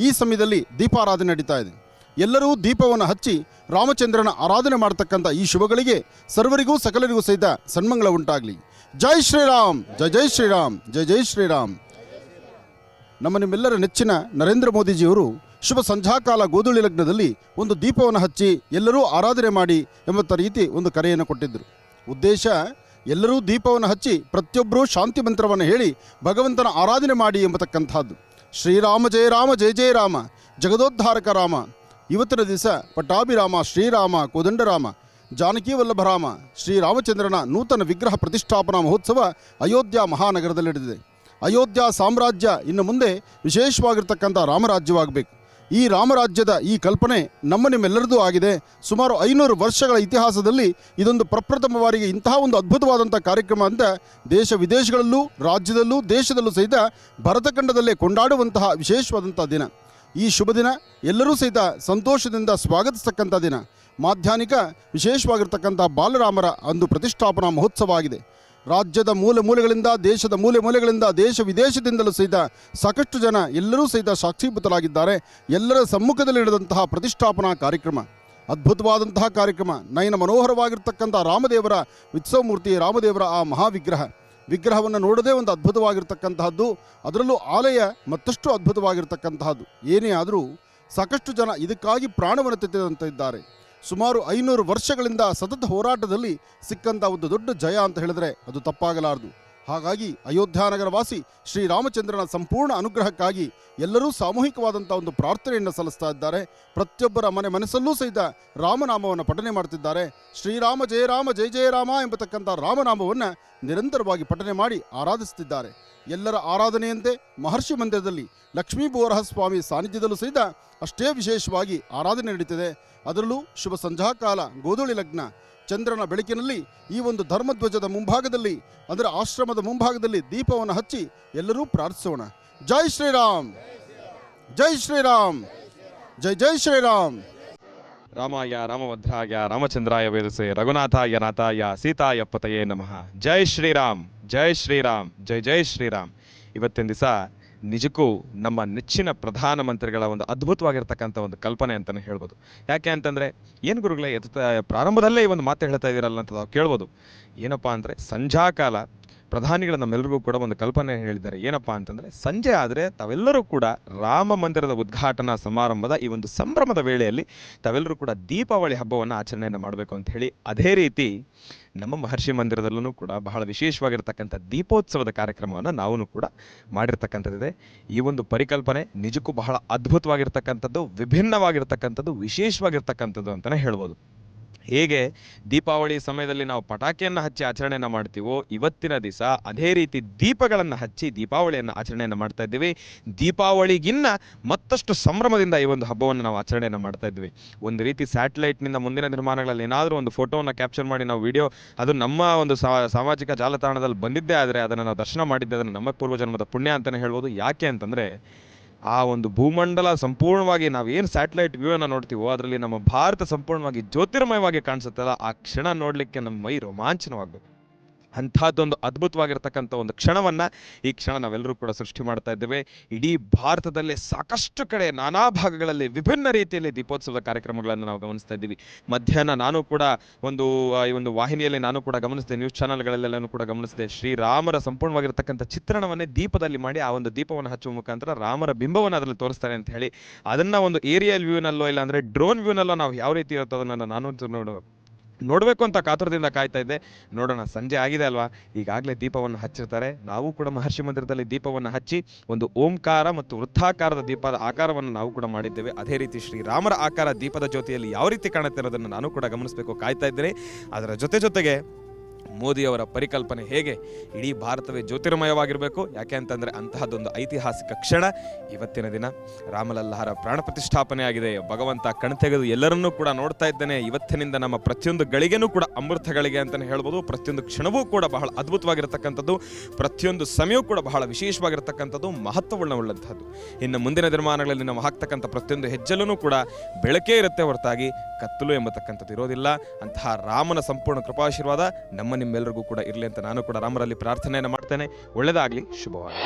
ಈ ಸಮಯದಲ್ಲಿ ದೀಪಾರಾಧನೆ ನಡೀತಾ ಇದೆ. ಎಲ್ಲರೂ ದೀಪವನ್ನು ಹಚ್ಚಿ ರಾಮಚಂದ್ರನ ಆರಾಧನೆ ಮಾಡತಕ್ಕಂಥ ಈ ಶುಭಗಳಿಗೆ ಸರ್ವರಿಗೂ ಸಕಲರಿಗೂ ಸಹಿತ ಸನ್ಮಂಗಳ ಉಂಟಾಗಲಿ. ಜೈ ಶ್ರೀರಾಮ್, ಜೈ ಜೈ ಶ್ರೀರಾಮ್, ಜೈ ಜೈ ಶ್ರೀರಾಮ್. ನಮ್ಮ ನಿಮ್ಮೆಲ್ಲರ ನೆಚ್ಚಿನ ನರೇಂದ್ರ ಮೋದಿಜಿಯವರು ಶುಭ ಸಂಧ್ಯಾಕಾಲ ಗೋಧೂಳಿ ಲಗ್ನದಲ್ಲಿ ಒಂದು ದೀಪವನ್ನು ಹಚ್ಚಿ ಎಲ್ಲರೂ ಆರಾಧನೆ ಮಾಡಿ ಎಂಬ ರೀತಿ ಒಂದು ಕರೆಯನ್ನು ಕೊಟ್ಟಿದ್ದರು. ಉದ್ದೇಶ ಎಲ್ಲರೂ ದೀಪವನ್ನು ಹಚ್ಚಿ ಪ್ರತಿಯೊಬ್ಬರೂ ಶಾಂತಿ ಮಂತ್ರವನ್ನು ಹೇಳಿ ಭಗವಂತನ ಆರಾಧನೆ ಮಾಡಿ ಎಂಬತಕ್ಕಂಥದ್ದು. ಶ್ರೀರಾಮ ಜಯ ರಾಮ, ಜಯ ಜಯ ರಾಮ, ಜಗದೋದ್ಧಾರಕ ರಾಮ. ಇವತ್ತಿನ ದಿವಸ ಪಟ್ಟಾಭಿರಾಮ, ಶ್ರೀರಾಮ, ಕೋದಂಡರಾಮ, ಜಾನಕಿ ವಲ್ಲಭರಾಮ ಶ್ರೀರಾಮಚಂದ್ರನ ನೂತನ ವಿಗ್ರಹ ಪ್ರತಿಷ್ಠಾಪನಾ ಮಹೋತ್ಸವ ಅಯೋಧ್ಯ ಮಹಾನಗರದಲ್ಲಿ ನಡೆದಿದೆ. ಅಯೋಧ್ಯ ಸಾಮ್ರಾಜ್ಯ ಇನ್ನು ಮುಂದೆ ವಿಶೇಷವಾಗಿರ್ತಕ್ಕಂಥ ರಾಮರಾಜ್ಯವಾಗಬೇಕು. ಈ ರಾಮರಾಜ್ಯದ ಈ ಕಲ್ಪನೆ ನಿಮ್ಮೆಲ್ಲರದೂ ಆಗಿದೆ. ಸುಮಾರು 500 ವರ್ಷಗಳ ಇತಿಹಾಸದಲ್ಲಿ ಇದೊಂದು ಪ್ರಪ್ರಥಮ ಬಾರಿಗೆ ಇಂತಹ ಒಂದು ಅದ್ಭುತವಾದಂಥ ಕಾರ್ಯಕ್ರಮ ಅಂತ ದೇಶ ವಿದೇಶಗಳಲ್ಲೂ ರಾಜ್ಯದಲ್ಲೂ ದೇಶದಲ್ಲೂ ಸಹಿತ ಭರತಖಂಡದಲ್ಲೇ ಕೊಂಡಾಡುವಂತಹ ವಿಶೇಷವಾದಂಥ ದಿನ. ಈ ಶುಭ ದಿನ ಎಲ್ಲರೂ ಸಹಿತ ಸಂತೋಷದಿಂದ ಸ್ವಾಗತಿಸ್ತಕ್ಕಂಥ ದಿನ. ಮಾಧ್ಯಾಹ್ನಿಕ ವಿಶೇಷವಾಗಿರ್ತಕ್ಕಂಥ ಬಾಲರಾಮರ ಒಂದು ಪ್ರತಿಷ್ಠಾಪನಾ ಮಹೋತ್ಸವ ಆಗಿದೆ. ರಾಜ್ಯದ ಮೂಲೆ ಮೂಲೆಗಳಿಂದ, ದೇಶದ ಮೂಲೆ ಮೂಲೆಗಳಿಂದ, ದೇಶ ವಿದೇಶದಿಂದಲೂ ಸಹಿತ ಸಾಕಷ್ಟು ಜನ ಎಲ್ಲರೂ ಸಹಿತ ಸಾಕ್ಷೀಭೂತರಾಗಿದ್ದಾರೆ. ಎಲ್ಲರ ಸಮ್ಮುಖದಲ್ಲಿ ನಡೆದಂತಹ ಪ್ರತಿಷ್ಠಾಪನಾ ಕಾರ್ಯಕ್ರಮ ಅದ್ಭುತವಾದಂತಹ ಕಾರ್ಯಕ್ರಮ. ನಯನ ಮನೋಹರವಾಗಿರ್ತಕ್ಕಂಥ ರಾಮದೇವರ ಉತ್ಸವ ಮೂರ್ತಿ, ರಾಮದೇವರ ಆ ವಿಗ್ರಹವನ್ನು ನೋಡೋದೇ ಒಂದು ಅದ್ಭುತವಾಗಿರ್ತಕ್ಕಂತಹದ್ದು. ಅದರಲ್ಲೂ ಆಲಯ ಮತ್ತಷ್ಟು ಅದ್ಭುತವಾಗಿರ್ತಕ್ಕಂತಹದ್ದು. ಏನೇ ಆದರೂ ಸಾಕಷ್ಟು ಜನ ಇದಕ್ಕಾಗಿ ಪ್ರಾಣವನ್ನು ತೆಗೆದಂತಿದ್ದಾರೆ. ಸುಮಾರು 500 ವರ್ಷಗಳಿಂದ ಸತತ ಹೋರಾಟದಲ್ಲಿ ಸಿಕ್ಕಂಥ ಒಂದು ದೊಡ್ಡ ಜಯ ಅಂತ ಹೇಳಿದ್ರೆ ಅದು ತಪ್ಪಾಗಲಾರದು. ಹಾಗಾಗಿ ಅಯೋಧ್ಯಾನಗರ ವಾಸಿ ಶ್ರೀರಾಮಚಂದ್ರನ ಸಂಪೂರ್ಣ ಅನುಗ್ರಹಕ್ಕಾಗಿ ಎಲ್ಲರೂ ಸಾಮೂಹಿಕವಾದಂಥ ಒಂದು ಪ್ರಾರ್ಥನೆಯನ್ನು ಸಲ್ಲಿಸ್ತಾ ಇದ್ದಾರೆ. ಪ್ರತಿಯೊಬ್ಬರ ಮನಸ್ಸಲ್ಲೂ ಸಹಿತ ರಾಮನಾಮವನ್ನು ಪಠನೆ ಮಾಡ್ತಿದ್ದಾರೆ. ಶ್ರೀರಾಮ ಜಯ ರಾಮ, ಜಯ ಜಯ ರಾಮ ಎಂಬತಕ್ಕಂಥ ರಾಮನಾಮವನ್ನು ನಿರಂತರವಾಗಿ ಪಠನೆ ಮಾಡಿ ಆರಾಧಿಸುತ್ತಿದ್ದಾರೆ. ಎಲ್ಲರ ಆರಾಧನೆಯಂತೆ ಮಹರ್ಷಿ ಮಂದಿರದಲ್ಲಿ ಲಕ್ಷ್ಮೀ ಬೋರಹ ಸ್ವಾಮಿ ಸಾನ್ನಿಧ್ಯದಲ್ಲೂ ಸಹಿತ ಅಷ್ಟೇ ವಿಶೇಷವಾಗಿ ಆರಾಧನೆ ನಡೀತಿದೆ. ಅದರಲ್ಲೂ ಶುಭ ಸಂಧ್ಯಾಕಾಲ ಗೋಧೂಳಿ ಲಗ್ನ ಚಂದ್ರನ ಬೆಳಕಿನಲ್ಲಿ ಈ ಒಂದು ಧರ್ಮಧ್ವಜದ ಮುಂಭಾಗದಲ್ಲಿ, ಅಂದರೆ ಆಶ್ರಮದ ಮುಂಭಾಗದಲ್ಲಿ ದೀಪವನ್ನು ಹಚ್ಚಿ ಎಲ್ಲರೂ ಪ್ರಾರ್ಥಿಸೋಣ. ಜೈ ಶ್ರೀರಾಮ್, ಜೈ ಶ್ರೀರಾಮ್, ಜೈ ಜೈ ಶ್ರೀರಾಮ್. ರಾಮಾಯ ರಾಮಭದ್ರಾಯ ರಾಮಚಂದ್ರಾಯ ವೇದಸೆ ರಘುನಾಥಾಯ ನಾಥಾಯ ಸೀತಾಯ ಪತಯೇ ನಮಃ. ಜೈ ಶ್ರೀರಾಮ್, ಜೈ ಶ್ರೀರಾಮ್, ಜೈ ಜೈ ಶ್ರೀರಾಮ್. ಇವತ್ತಿನ ದಿವಸ ನಿಜಕ್ಕೂ ನಮ್ಮ ನೆಚ್ಚಿನ ಪ್ರಧಾನಮಂತ್ರಿಗಳ ಒಂದು ಅದ್ಭುತವಾಗಿರ್ತಕ್ಕಂಥ ಒಂದು ಕಲ್ಪನೆ ಅಂತಲೇ ಹೇಳ್ಬೋದು. ಯಾಕೆ ಅಂತಂದರೆ ಏನು ಗುರುಗಳೇ ಪ್ರಾರಂಭದಲ್ಲೇ ಈ ಒಂದು ಮಾತು ಹೇಳ್ತಾ ಇದ್ದೀರಲ್ಲ ಅಂತ ನಾವು ಕೇಳ್ಬೋದು. ಏನಪ್ಪ ಅಂದರೆ ಸಂಧ್ಯಾಕಾಲ ಪ್ರಧಾನಿಗಳು ನಮ್ಮೆಲ್ಲರಿಗೂ ಕೂಡ ಒಂದು ಕಲ್ಪನೆ ಹೇಳಿದ್ದಾರೆ. ಏನಪ್ಪ ಅಂತಂದರೆ ಸಂಜೆ ಆದರೆ ತಾವೆಲ್ಲರೂ ಕೂಡ ರಾಮ ಮಂದಿರದ ಉದ್ಘಾಟನಾ ಸಮಾರಂಭದ ಈ ಒಂದು ಸಂಭ್ರಮದ ವೇಳೆಯಲ್ಲಿ ತಾವೆಲ್ಲರೂ ಕೂಡ ದೀಪಾವಳಿ ಹಬ್ಬವನ್ನು ಆಚರಣೆಯನ್ನು ಮಾಡಬೇಕು ಅಂತ ಹೇಳಿ, ಅದೇ ರೀತಿ ನಮ್ಮ ಮಹರ್ಷಿ ಮಂದಿರದಲ್ಲೂ ಕೂಡ ಬಹಳ ವಿಶೇಷವಾಗಿರ್ತಕ್ಕಂಥ ದೀಪೋತ್ಸವದ ಕಾರ್ಯಕ್ರಮವನ್ನು ನಾವು ಕೂಡ ಮಾಡಿರ್ತಕ್ಕಂಥದ್ದಿದೆ. ಈ ಒಂದು ಪರಿಕಲ್ಪನೆ ನಿಜಕ್ಕೂ ಬಹಳ ಅದ್ಭುತವಾಗಿರ್ತಕ್ಕಂಥದ್ದು, ವಿಭಿನ್ನವಾಗಿರ್ತಕ್ಕಂಥದ್ದು, ವಿಶೇಷವಾಗಿರ್ತಕ್ಕಂಥದ್ದು ಅಂತಲೇ ಹೇಳ್ಬೋದು. ಹೇಗೆ ದೀಪಾವಳಿ ಸಮಯದಲ್ಲಿ ನಾವು ಪಟಾಕಿಯನ್ನು ಹಚ್ಚಿ ಆಚರಣೆಯನ್ನು ಮಾಡ್ತೀವೋ, ಇವತ್ತಿನ ದಿವಸ ಅದೇ ರೀತಿ ದೀಪಗಳನ್ನು ಹಚ್ಚಿ ದೀಪಾವಳಿಯನ್ನು ಆಚರಣೆಯನ್ನು ಮಾಡ್ತಾ ಇದ್ದೀವಿ. ದೀಪಾವಳಿಗಿನ್ನ ಮತ್ತಷ್ಟು ಸಂಭ್ರಮದಿಂದ ಈ ಒಂದು ಹಬ್ಬವನ್ನು ನಾವು ಆಚರಣೆಯನ್ನು ಮಾಡ್ತಾ ಇದ್ವಿ. ಒಂದು ರೀತಿ ಸ್ಯಾಟಲೈಟ್ನಿಂದ ಮುಂದಿನ ನಿರ್ಮಾಣಗಳಲ್ಲಿ ಏನಾದರೂ ಒಂದು ಫೋಟೋವನ್ನು ಕ್ಯಾಪ್ಚರ್ ಮಾಡಿ ನಾವು ವಿಡಿಯೋ ಅದು ನಮ್ಮ ಒಂದು ಸಾಮಾಜಿಕ ಜಾಲತಾಣದಲ್ಲಿ ಬಂದಿದ್ದೇ ಆದರೆ ಅದನ್ನು ನಾವು ದರ್ಶನ ಮಾಡಿದ್ದೆ ಅದನ್ನು ನಮ್ಮ ಪೂರ್ವಜನ್ಮದ ಪುಣ್ಯ ಅಂತಲೇ ಹೇಳ್ಬೋದು. ಯಾಕೆ ಅಂತಂದರೆ ಆ ಒಂದು ಭೂಮಂಡಲ ಸಂಪೂರ್ಣವಾಗಿ ನಾವೇನು ಸ್ಯಾಟಲೈಟ್ ವ್ಯೂ ಅನ್ನು ನೋಡ್ತೀವೋ ಅದರಲ್ಲಿ ನಮ್ಮ ಭಾರತ ಸಂಪೂರ್ಣವಾಗಿ ಜ್ಯೋತಿರ್ಮಯವಾಗಿ ಕಾಣಿಸುತ್ತಲ್ಲ, ಆ ಕ್ಷಣ ನೋಡಲಿಕ್ಕೆ ನಮ್ಮ ಮೈ ರೋಮಾಂಚನವಾಗಬೇಕು. ಅಂಥದ್ದೊಂದು ಅದ್ಭುತವಾಗಿರ್ತಕ್ಕಂಥ ಒಂದು ಕ್ಷಣವನ್ನು ಈ ಕ್ಷಣ ನಾವೆಲ್ಲರೂ ಕೂಡ ಸೃಷ್ಟಿ ಮಾಡ್ತಾ ಇದ್ದೇವೆ. ಇಡೀ ಭಾರತದಲ್ಲಿ ಸಾಕಷ್ಟು ಕಡೆ ನಾನಾ ಭಾಗಗಳಲ್ಲಿ ವಿಭಿನ್ನ ರೀತಿಯಲ್ಲಿ ದೀಪೋತ್ಸವದ ಕಾರ್ಯಕ್ರಮಗಳನ್ನು ನಾವು ಗಮನಿಸ್ತಾ ಇದ್ದೀವಿ. ಮಧ್ಯಾಹ್ನ ನಾನು ಕೂಡ ಈ ಒಂದು ವಾಹಿನಿಯಲ್ಲಿ ನಾನು ಕೂಡ ಗಮನಿಸಿದೆ, ನ್ಯೂಸ್ ಚಾನಲ್ಗಳಲ್ಲೆಲ್ಲೂ ಕೂಡ ಗಮನಿಸಿದೆ. ಶ್ರೀರಾಮರ ಸಂಪೂರ್ಣವಾಗಿರ್ತಕ್ಕಂಥ ಚಿತ್ರಣವನ್ನೇ ದೀಪದಲ್ಲಿ ಮಾಡಿ ಆ ಒಂದು ದೀಪವನ್ನು ಹಚ್ಚುವ ಮುಖಾಂತರ ರಾಮರ ಬಿಂಬವನ್ನು ಅದರಲ್ಲಿ ತೋರಿಸ್ತಾರೆ ಅಂತ ಹೇಳಿ, ಅದನ್ನು ಒಂದು ಏರಿಯಲ್ ವ್ಯೂನಲ್ಲೋ ಇಲ್ಲ ಅಂದರೆ ಡ್ರೋನ್ ವ್ಯೂನಲ್ಲೋ ನಾವು ಯಾವ ರೀತಿ ಇರುತ್ತೋ ಅದನ್ನು ನಾನು ನೋಡಬೇಕು ಅಂತ ಕಾತುರದಿಂದ ಕಾಯ್ತಾ ಇದ್ದೆ. ನೋಡೋಣ, ಸಂಜೆ ಆಗಿದೆ ಅಲ್ವಾ, ಈಗಾಗಲೇ ದೀಪವನ್ನು ಹಚ್ಚಿರ್ತಾರೆ. ನಾವು ಕೂಡ ಮಹರ್ಷಿ ಮಂದಿರದಲ್ಲಿ ದೀಪವನ್ನು ಹಚ್ಚಿ ಒಂದು ಓಂಕಾರ ಮತ್ತು ವೃತ್ತಾಕಾರದ ದೀಪದ ಆಕಾರವನ್ನು ನಾವು ಕೂಡ ಮಾಡಿದ್ದೇವೆ. ಅದೇ ರೀತಿ ಶ್ರೀರಾಮರ ಆಕಾರ ದೀಪದ ಜ್ಯೋತಿಯಲ್ಲಿ ಯಾವ ರೀತಿ ಕಾಣುತ್ತೆ ಅನ್ನೋದನ್ನು ನಾನು ಕೂಡ ಗಮನಿಸಬೇಕು ಕಾಯ್ತಾ ಇದ್ದೇನೆ. ಅದರ ಜೊತೆಗೆ ಮೋದಿಯವರ ಪರಿಕಲ್ಪನೆ ಹೇಗೆ ಇಡೀ ಭಾರತವೇ ಜ್ಯೋತಿರ್ಮಯವಾಗಿರಬೇಕು. ಯಾಕೆ ಅಂತಂದರೆ ಅಂತಹದ್ದೊಂದು ಐತಿಹಾಸಿಕ ಕ್ಷಣ ಇವತ್ತಿನ ದಿನ. ರಾಮಲಲ್ಲಾರ ಪ್ರಾಣ ಪ್ರತಿಷ್ಠಾಪನೆ ಆಗಿದೆ. ಭಗವಂತ ಕಣ್ತೆಗೆದು ಎಲ್ಲರನ್ನೂ ಕೂಡ ನೋಡ್ತಾ ಇದ್ದಾನೆ. ಇವತ್ತಿನಿಂದ ನಮ್ಮ ಪ್ರತಿಯೊಂದು ಗಳಿಗೆನೂ ಕೂಡ ಅಮೃತ ಗಳಿಗೆ ಅಂತಲೇ ಹೇಳ್ಬೋದು. ಪ್ರತಿಯೊಂದು ಕ್ಷಣವೂ ಕೂಡ ಬಹಳ ಅದ್ಭುತವಾಗಿರತಕ್ಕಂಥದ್ದು, ಪ್ರತಿಯೊಂದು ಸಮಯವೂ ಕೂಡ ಬಹಳ ವಿಶೇಷವಾಗಿರತಕ್ಕಂಥದ್ದು, ಮಹತ್ವವುಳ್ಳಂಥದ್ದು. ಇನ್ನು ಮುಂದಿನ ದಿನಮಾನಗಳಲ್ಲಿ ನಾವು ಹಾಕ್ತಕ್ಕಂಥ ಪ್ರತಿಯೊಂದು ಹೆಜ್ಜೆಲೂ ಕೂಡ ಬೆಳಕೇ ಇರುತ್ತೆ ಹೊರತಾಗಿ ಕತ್ತಲು ಎಂಬತಕ್ಕಂಥದ್ದು ಇರೋದಿಲ್ಲ. ಅಂತಹ ರಾಮನ ಸಂಪೂರ್ಣ ಕೃಪಾಶೀರ್ವಾದ ನಿಮ್ಮೆಲ್ಲರಿಗೂ ಕೂಡ ಇರಲಿ ಅಂತ ನಾನು ಕೂಡ ರಾಮರಲ್ಲಿ ಪ್ರಾರ್ಥನೆಯನ್ನು ಮಾಡ್ತೇನೆ. ಒಳ್ಳೆಯದಾಗಲಿ, ಶುಭವಾಗಲಿ.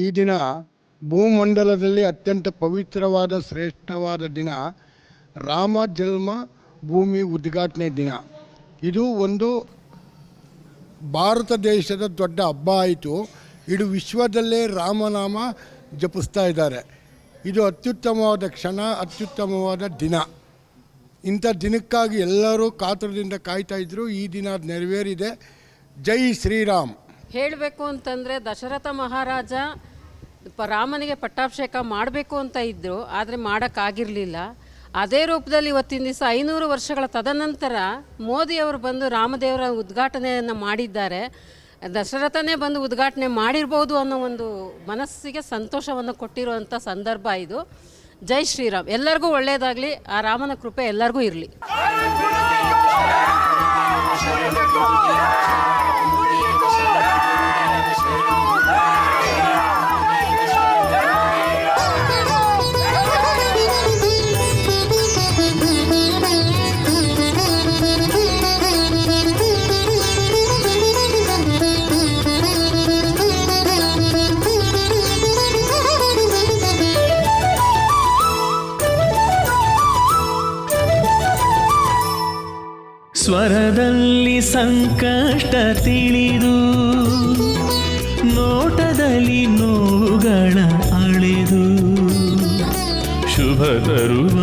ಈ ದಿನ ಭೂಮಂಡಲದಲ್ಲಿ ಅತ್ಯಂತ ಪವಿತ್ರವಾದ ಶ್ರೇಷ್ಠವಾದ ದಿನ ರಾಮ ಜನ್ಮ ಭೂಮಿ ಉದ್ಘಾಟನೆ ದಿನ. ಇದು ಒಂದು ಭಾರತ ದೇಶದ ದೊಡ್ಡ ಹಬ್ಬ ಆಯಿತು. ಇಡೀ ವಿಶ್ವದಲ್ಲೇ ರಾಮನಾಮ ಜಪಿಸ್ತಾ ಇದ್ದಾರೆ. ಇದು ಅತ್ಯುತ್ತಮವಾದ ಕ್ಷಣ, ಅತ್ಯುತ್ತಮವಾದ ದಿನ. ಇಂಥ ದಿನಕ್ಕಾಗಿ ಎಲ್ಲರೂ ಕಾತುರದಿಂದ ಕಾಯ್ತಾ ಇದ್ರು. ಈ ದಿನ ನೆರವೇರಿದೆ. ಜೈ ಶ್ರೀರಾಮ್. ಹೇಳಬೇಕು ಅಂತಂದರೆ ದಶರಥ ಮಹಾರಾಜ ರಾಮನಿಗೆ ಪಟ್ಟಾಭಿಷೇಕ ಮಾಡಬೇಕು ಅಂತ ಇದ್ದರು, ಆದರೆ ಮಾಡೋಕ್ಕಾಗಿರಲಿಲ್ಲ. ಅದೇ ರೂಪದಲ್ಲಿ ಇವತ್ತಿನ ದಿವಸ 500 ವರ್ಷಗಳ ತದನಂತರ ಮೋದಿಯವರು ಬಂದು ರಾಮದೇವರ ಉದ್ಘಾಟನೆಯನ್ನು ಮಾಡಿದ್ದಾರೆ. ದಶರಥನೇ ಬಂದು ಉದ್ಘಾಟನೆ ಮಾಡಿರ್ಬೋದು ಅನ್ನೋ ಒಂದು ಮನಸ್ಸಿಗೆ ಸಂತೋಷವನ್ನು ಕೊಟ್ಟಿರುವಂಥ ಸಂದರ್ಭ ಇದು. ಜೈ ಶ್ರೀರಾಮ್. ಎಲ್ಲರಿಗೂ ಒಳ್ಳೆಯದಾಗಲಿ. ಆ ರಾಮನ ಕೃಪೆ ಎಲ್ಲರಿಗೂ ಇರಲಿ. ಸಂಕಷ್ಟ ತಿಳಿದು ನೋಟದಲ್ಲಿ ನೋವುಗಳ ಅಳೆದು ಶುಭ ತರುವ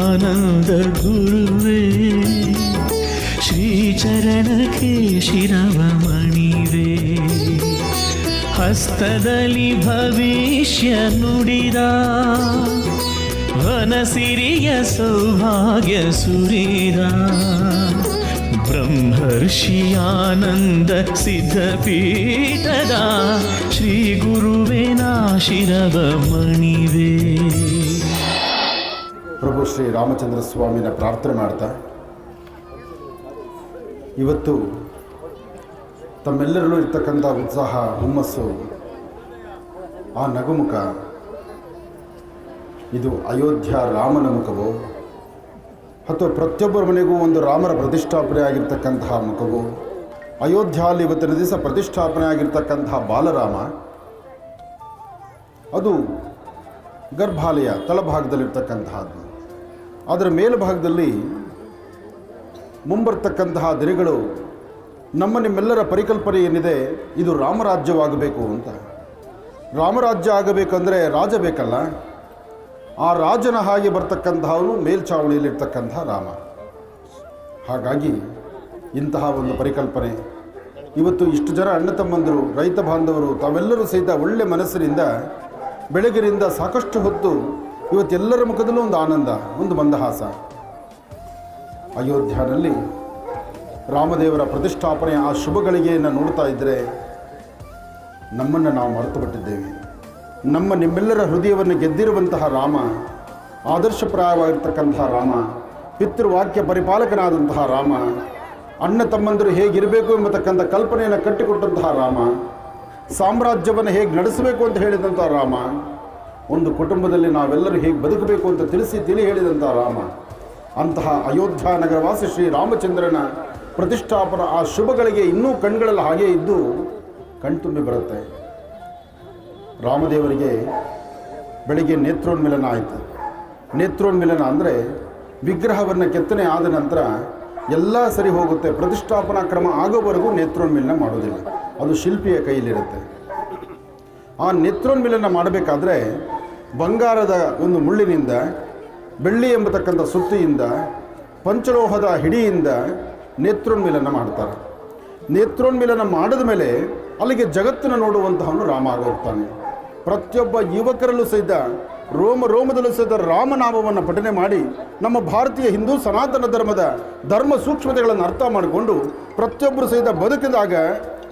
ಆನಂದ ಗುರುವೇ ಶ್ರೀಚರಣಕ್ಕೆ ಶಿರವ ಮಣಿವೆ ಹಸ್ತದಲ್ಲಿ ಭವಿಷ್ಯ ನುಡಿದ ವನಸಿರಿಯ ಸೌಭಾಗ್ಯ ಸುರಿದ ಬ್ರಹ್ಮರ್ಷಿಯಾನಂದ ಸಿದ್ಧಪೀಠದ ಶ್ರೀ ಗುರುವಿನ ಶಿರವ ಮಣಿವೆ. ಪ್ರಭು ಶ್ರೀ ರಾಮಚಂದ್ರ ಸ್ವಾಮಿನ ಪ್ರಾರ್ಥನೆ ಮಾಡ್ತಾ ಇವತ್ತು ತಮ್ಮೆಲ್ಲರಲ್ಲೂ ಇರ್ತಕ್ಕಂಥ ಉತ್ಸಾಹ, ಹುಮ್ಮಸ್ಸು, ಆ ನಗುಮುಖ ಇದು ಅಯೋಧ್ಯ ರಾಮನ ಮುಖವೋ ಅಥವಾ ಪ್ರತಿಯೊಬ್ಬರ ಮನೆಗೂ ಒಂದು ರಾಮರ ಪ್ರತಿಷ್ಠಾಪನೆ ಆಗಿರ್ತಕ್ಕಂತಹ ಮುಖವೋ? ಅಯೋಧ್ಯ ಅಲ್ಲಿ ಇವತ್ತಿನ ದಿವಸ ಪ್ರತಿಷ್ಠಾಪನೆ ಆಗಿರ್ತಕ್ಕಂತಹ ಬಾಲರಾಮ ಅದು ಗರ್ಭಾಲಯ ತಳಭಾಗದಲ್ಲಿರ್ತಕ್ಕಂತಹದ್ದು. ಅದರ ಮೇಲ್ಭಾಗದಲ್ಲಿ ಮುಂಬರ್ತಕ್ಕಂತಹ ದಿನಗಳು ನಮ್ಮ ನಿಮ್ಮೆಲ್ಲರ ಪರಿಕಲ್ಪನೆ ಏನಿದೆ, ಇದು ರಾಮರಾಜ್ಯವಾಗಬೇಕು ಅಂತ. ರಾಮರಾಜ್ಯ ಆಗಬೇಕಂದ್ರೆ ರಾಜ ಬೇಕಲ್ಲ. ಆ ರಾಜನ ಹಾಗೆ ಬರ್ತಕ್ಕಂತಹವನು ಮೇಲ್ಛಾವಣಿಯಲ್ಲಿರ್ತಕ್ಕಂತಹ ರಾಮ. ಹಾಗಾಗಿ ಇಂತಹ ಒಂದು ಪರಿಕಲ್ಪನೆ ಇವತ್ತು ಇಷ್ಟು ಜನ ಅಣ್ಣ ತಮ್ಮಂದರು, ರೈತ ಬಾಂಧವರು ತಾವೆಲ್ಲರೂ ಸಹಿತ ಒಳ್ಳೆ ಮನಸ್ಸಿನಿಂದ ಬೆಳಗಿನಿಂದ ಸಾಕಷ್ಟು ಹೊತ್ತು ಇವತ್ತೆಲ್ಲರ ಮುಖದಲ್ಲೂ ಒಂದು ಆನಂದ, ಒಂದು ಮಂದಹಾಸ. ಅಯೋಧ್ಯನಲ್ಲಿ ರಾಮದೇವರ ಪ್ರತಿಷ್ಠಾಪನೆಯ ಆ ಶುಭ ಗಳಿಗೆಯನ್ನು ನೋಡ್ತಾ ಇದ್ದರೆ ನಮ್ಮನ್ನು ನಾವು ಮರೆತು ಬಿಟ್ಟಿದ್ದೇವೆ. ನಮ್ಮ ನಿಮ್ಮೆಲ್ಲರ ಹೃದಯವನ್ನು ಗೆದ್ದಿರುವಂತಹ ರಾಮ, ಆದರ್ಶಪ್ರಾಯವಾಗಿರ್ತಕ್ಕಂತಹ ರಾಮ, ಪಿತೃವಾಕ್ಯ ಪರಿಪಾಲಕನಾದಂತಹ ರಾಮ, ಅಣ್ಣ ತಮ್ಮಂದರು ಹೇಗಿರಬೇಕು ಎಂಬತಕ್ಕಂಥ ಕಲ್ಪನೆಯನ್ನು ಕಟ್ಟಿಕೊಟ್ಟಂತಹ ರಾಮ, ಸಾಮ್ರಾಜ್ಯವನ್ನು ಹೇಗೆ ನಡೆಸಬೇಕು ಅಂತ ಹೇಳಿದಂಥ ರಾಮ, ಒಂದು ಕುಟುಂಬದಲ್ಲಿ ನಾವೆಲ್ಲರೂ ಹೇಗೆ ಬದುಕಬೇಕು ಅಂತ ತಿಳಿ ಹೇಳಿದಂಥ ರಾಮ, ಅಂತಹ ಅಯೋಧ್ಯ ನಗರವಾಸಿ ಶ್ರೀ ರಾಮಚಂದ್ರನ ಪ್ರತಿಷ್ಠಾಪನಾ ಆ ಶುಭಗಳಿಗೆ ಇನ್ನೂ ಕಣ್ಗಳಲ್ಲಿ ಹಾಗೇ ಇದ್ದು ಕಣ್ತುಂಬಿ ಬರುತ್ತೆ. ರಾಮದೇವರಿಗೆ ಬೆಳಿಗ್ಗೆ ನೇತ್ರೋನ್ಮಿಲನ ಆಯಿತು. ನೇತ್ರೋನ್ಮಿಲನ ಅಂದರೆ ವಿಗ್ರಹವನ್ನು ಕೆತ್ತನೆ ಆದ ನಂತರ ಎಲ್ಲ ಸರಿ ಹೋಗುತ್ತೆ, ಪ್ರತಿಷ್ಠಾಪನಾ ಕ್ರಮ ಆಗೋವರೆಗೂ ನೇತ್ರೋನ್ಮಿಲನ ಮಾಡೋದಿಲ್ಲ, ಅದು ಶಿಲ್ಪಿಯ ಕೈಯಲ್ಲಿರುತ್ತೆ. ಆ ನೇತ್ರೋನ್ಮಿಲನ ಮಾಡಬೇಕಾದ್ರೆ ಬಂಗಾರದ ಒಂದು ಮುಳ್ಳಿನಿಂದ, ಬೆಳ್ಳಿ ಎಂಬತಕ್ಕಂಥ ಸುತ್ತಿಯಿಂದ, ಪಂಚಲೋಹದ ಹಿಡಿಯಿಂದ ನೇತ್ರೋನ್ಮಿಲನ ಮಾಡ್ತಾರೆ. ನೇತ್ರೋನ್ಮಿಲನ ಮಾಡಿದ ಮೇಲೆ ಅಲ್ಲಿಗೆ ಜಗತ್ತನ್ನು ನೋಡುವಂತಹವನು ರಾಮ ಆಗೋಗ್ತಾನೆ. ಪ್ರತಿಯೊಬ್ಬ ಯುವಕರಲ್ಲೂ ಸಹಿತ ರೋಮದಲ್ಲೂ ಸಹಿತ ರಾಮನಾಮವನ್ನು ಪಠನೆ ಮಾಡಿ ನಮ್ಮ ಭಾರತೀಯ ಹಿಂದೂ ಸನಾತನ ಧರ್ಮ ಸೂಕ್ಷ್ಮತೆಗಳನ್ನು ಅರ್ಥ ಮಾಡಿಕೊಂಡು ಪ್ರತಿಯೊಬ್ಬರು ಸಹಿತ ಬದುಕಿದಾಗ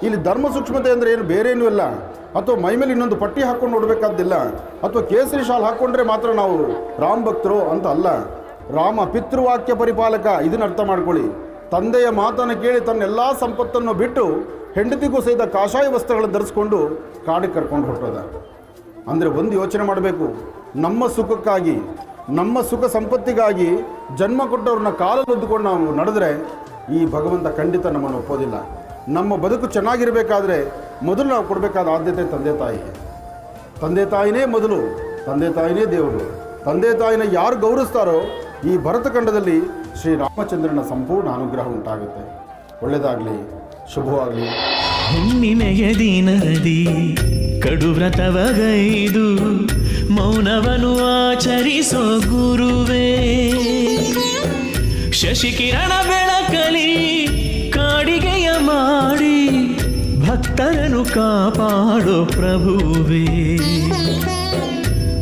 ಇಲ್ಲಿ ಧರ್ಮ ಸೂಕ್ಷ್ಮತೆ ಅಂದರೆ ಏನು ಬೇರೇನೂ ಇಲ್ಲ, ಅಥವಾ ಮೈಮೇಲೆ ಇನ್ನೊಂದು ಪಟ್ಟಿ ಹಾಕ್ಕೊಂಡು ನೋಡಬೇಕಾದ್ದಿಲ್ಲ, ಅಥವಾ ಕೇಸರಿ ಶಾಲ್ ಹಾಕ್ಕೊಂಡ್ರೆ ಮಾತ್ರ ನಾವು ರಾಮ ಭಕ್ತರು ಅಂತ ಅಲ್ಲ. ರಾಮ ಪಿತೃವಾಕ್ಯ ಪರಿಪಾಲಕ, ಇದನ್ನು ಅರ್ಥ ಮಾಡ್ಕೊಳ್ಳಿ. ತಂದೆಯ ಮಾತನ್ನು ಕೇಳಿ ತನ್ನೆಲ್ಲ ಸಂಪತ್ತನ್ನು ಬಿಟ್ಟು ಹೆಂಡತಿಗೂ ಸಹಿತ ಕಾಷಾಯ ವಸ್ತ್ರಗಳನ್ನು ಧರಿಸ್ಕೊಂಡು ಕಾಡಿಗೆ ಕರ್ಕೊಂಡು ಹೊರಟೋದ. ಅಂದರೆ ಒಂದು ಯೋಚನೆ ಮಾಡಬೇಕು, ನಮ್ಮ ಸುಖಕ್ಕಾಗಿ, ನಮ್ಮ ಸುಖ ಸಂಪತ್ತಿಗಾಗಿ ಜನ್ಮ ಕೊಟ್ಟವ್ರನ್ನ ಕಾಲಲ್ಲಿ ಹೊದ್ದುಕೊಂಡು ನಾವು ನಡೆದ್ರೆ ಈ ಭಗವಂತ ಖಂಡಿತ ನಮ್ಮನ್ನು ಒಪ್ಪೋದಿಲ್ಲ. ನಮ್ಮ ಬದುಕು ಚೆನ್ನಾಗಿರಬೇಕಾದ್ರೆ ಮೊದಲು ನಾವು ಕೊಡಬೇಕಾದ ಆದ್ಯತೆ ತಂದೆ ತಾಯಿನೇ ಮೊದಲು, ತಂದೆ ತಾಯಿನೇ ದೇವರು. ತಂದೆ ತಾಯಿನ ಯಾರು ಗೌರವಿಸ್ತಾರೋ ಈ ಭರತಖಂಡದಲ್ಲಿ ಶ್ರೀರಾಮಚಂದ್ರನ ಸಂಪೂರ್ಣ ಅನುಗ್ರಹ ಉಂಟಾಗುತ್ತೆ. ಒಳ್ಳೆಯದಾಗಲಿ, ಶುಭವಾಗಲಿ. ಹುಣ್ಣಿಮೆಯ ದಿನದಿ ಕಡುವ್ರತವಗೈದು ಮೌನವನು ಆಚರಿಸೋ ಗುರುವೇ, ಶಶಿಕಿರಣ ಬೆಳಕಲಿ ಕಾಡಿಗೆಯ ಮಾಡಿ ಭಕ್ತರನ್ನು ಕಾಪಾಡೋ ಪ್ರಭುವೇ.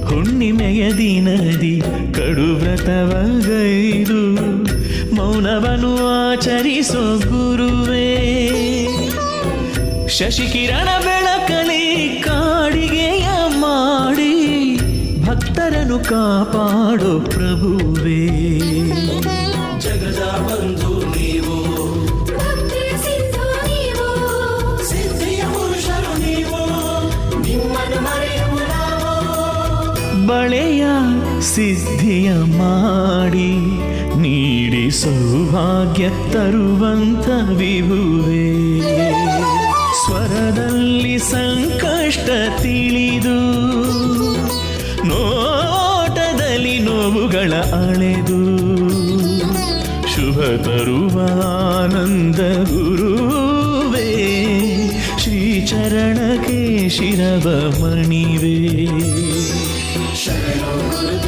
ಹುಣ್ಣಿಮೆಯ ದಿನದಿ ಕಡುವ್ರತವಗೈದು ಮೌನವನು ಆಚರಿಸೋ ಗುರುವೇ, ಶಶಿಕಿರಣ ಬೆಳಕಲಿ ಕಾಡಿಗೆಯ ಮಾಡಿ ಭಕ್ತರನ್ನು ಕಾಪಾಡೋ ಪ್ರಭುವೇ. ಜಗದ ಬಂಧು ನೀವು, ಭಕ್ತಿಯ ಸಿಂಧು ನೀವು, ಸಿದ್ಧಿಯ ಪುರುಷರು ನೀವು, ನಿಮ್ಮನ್ನು ಮರೆಯುವ ನಾವು. ಬಳೆಯ ಸಿದ್ಧಿಯ ಮಾಡಿ ನೀಡಿ ಸೌಭಾಗ್ಯ ತರುವಂತ ವಿಭುವೇ, ಸ್ವರದಲ್ಲಿ ಸಂಕಷ್ಟ ತಿಳಿದು ನೋಟದಲ್ಲಿ ನೋವುಗಳ ಅಳೆದು ಶುಭ ತರುವಾನಂದ ಗುರುವೇ ಶ್ರೀಚರಣಕ್ಕೆ ಶಿರವ ಮಣಿವೆ. ಶರಣು ಗುರುದೇವ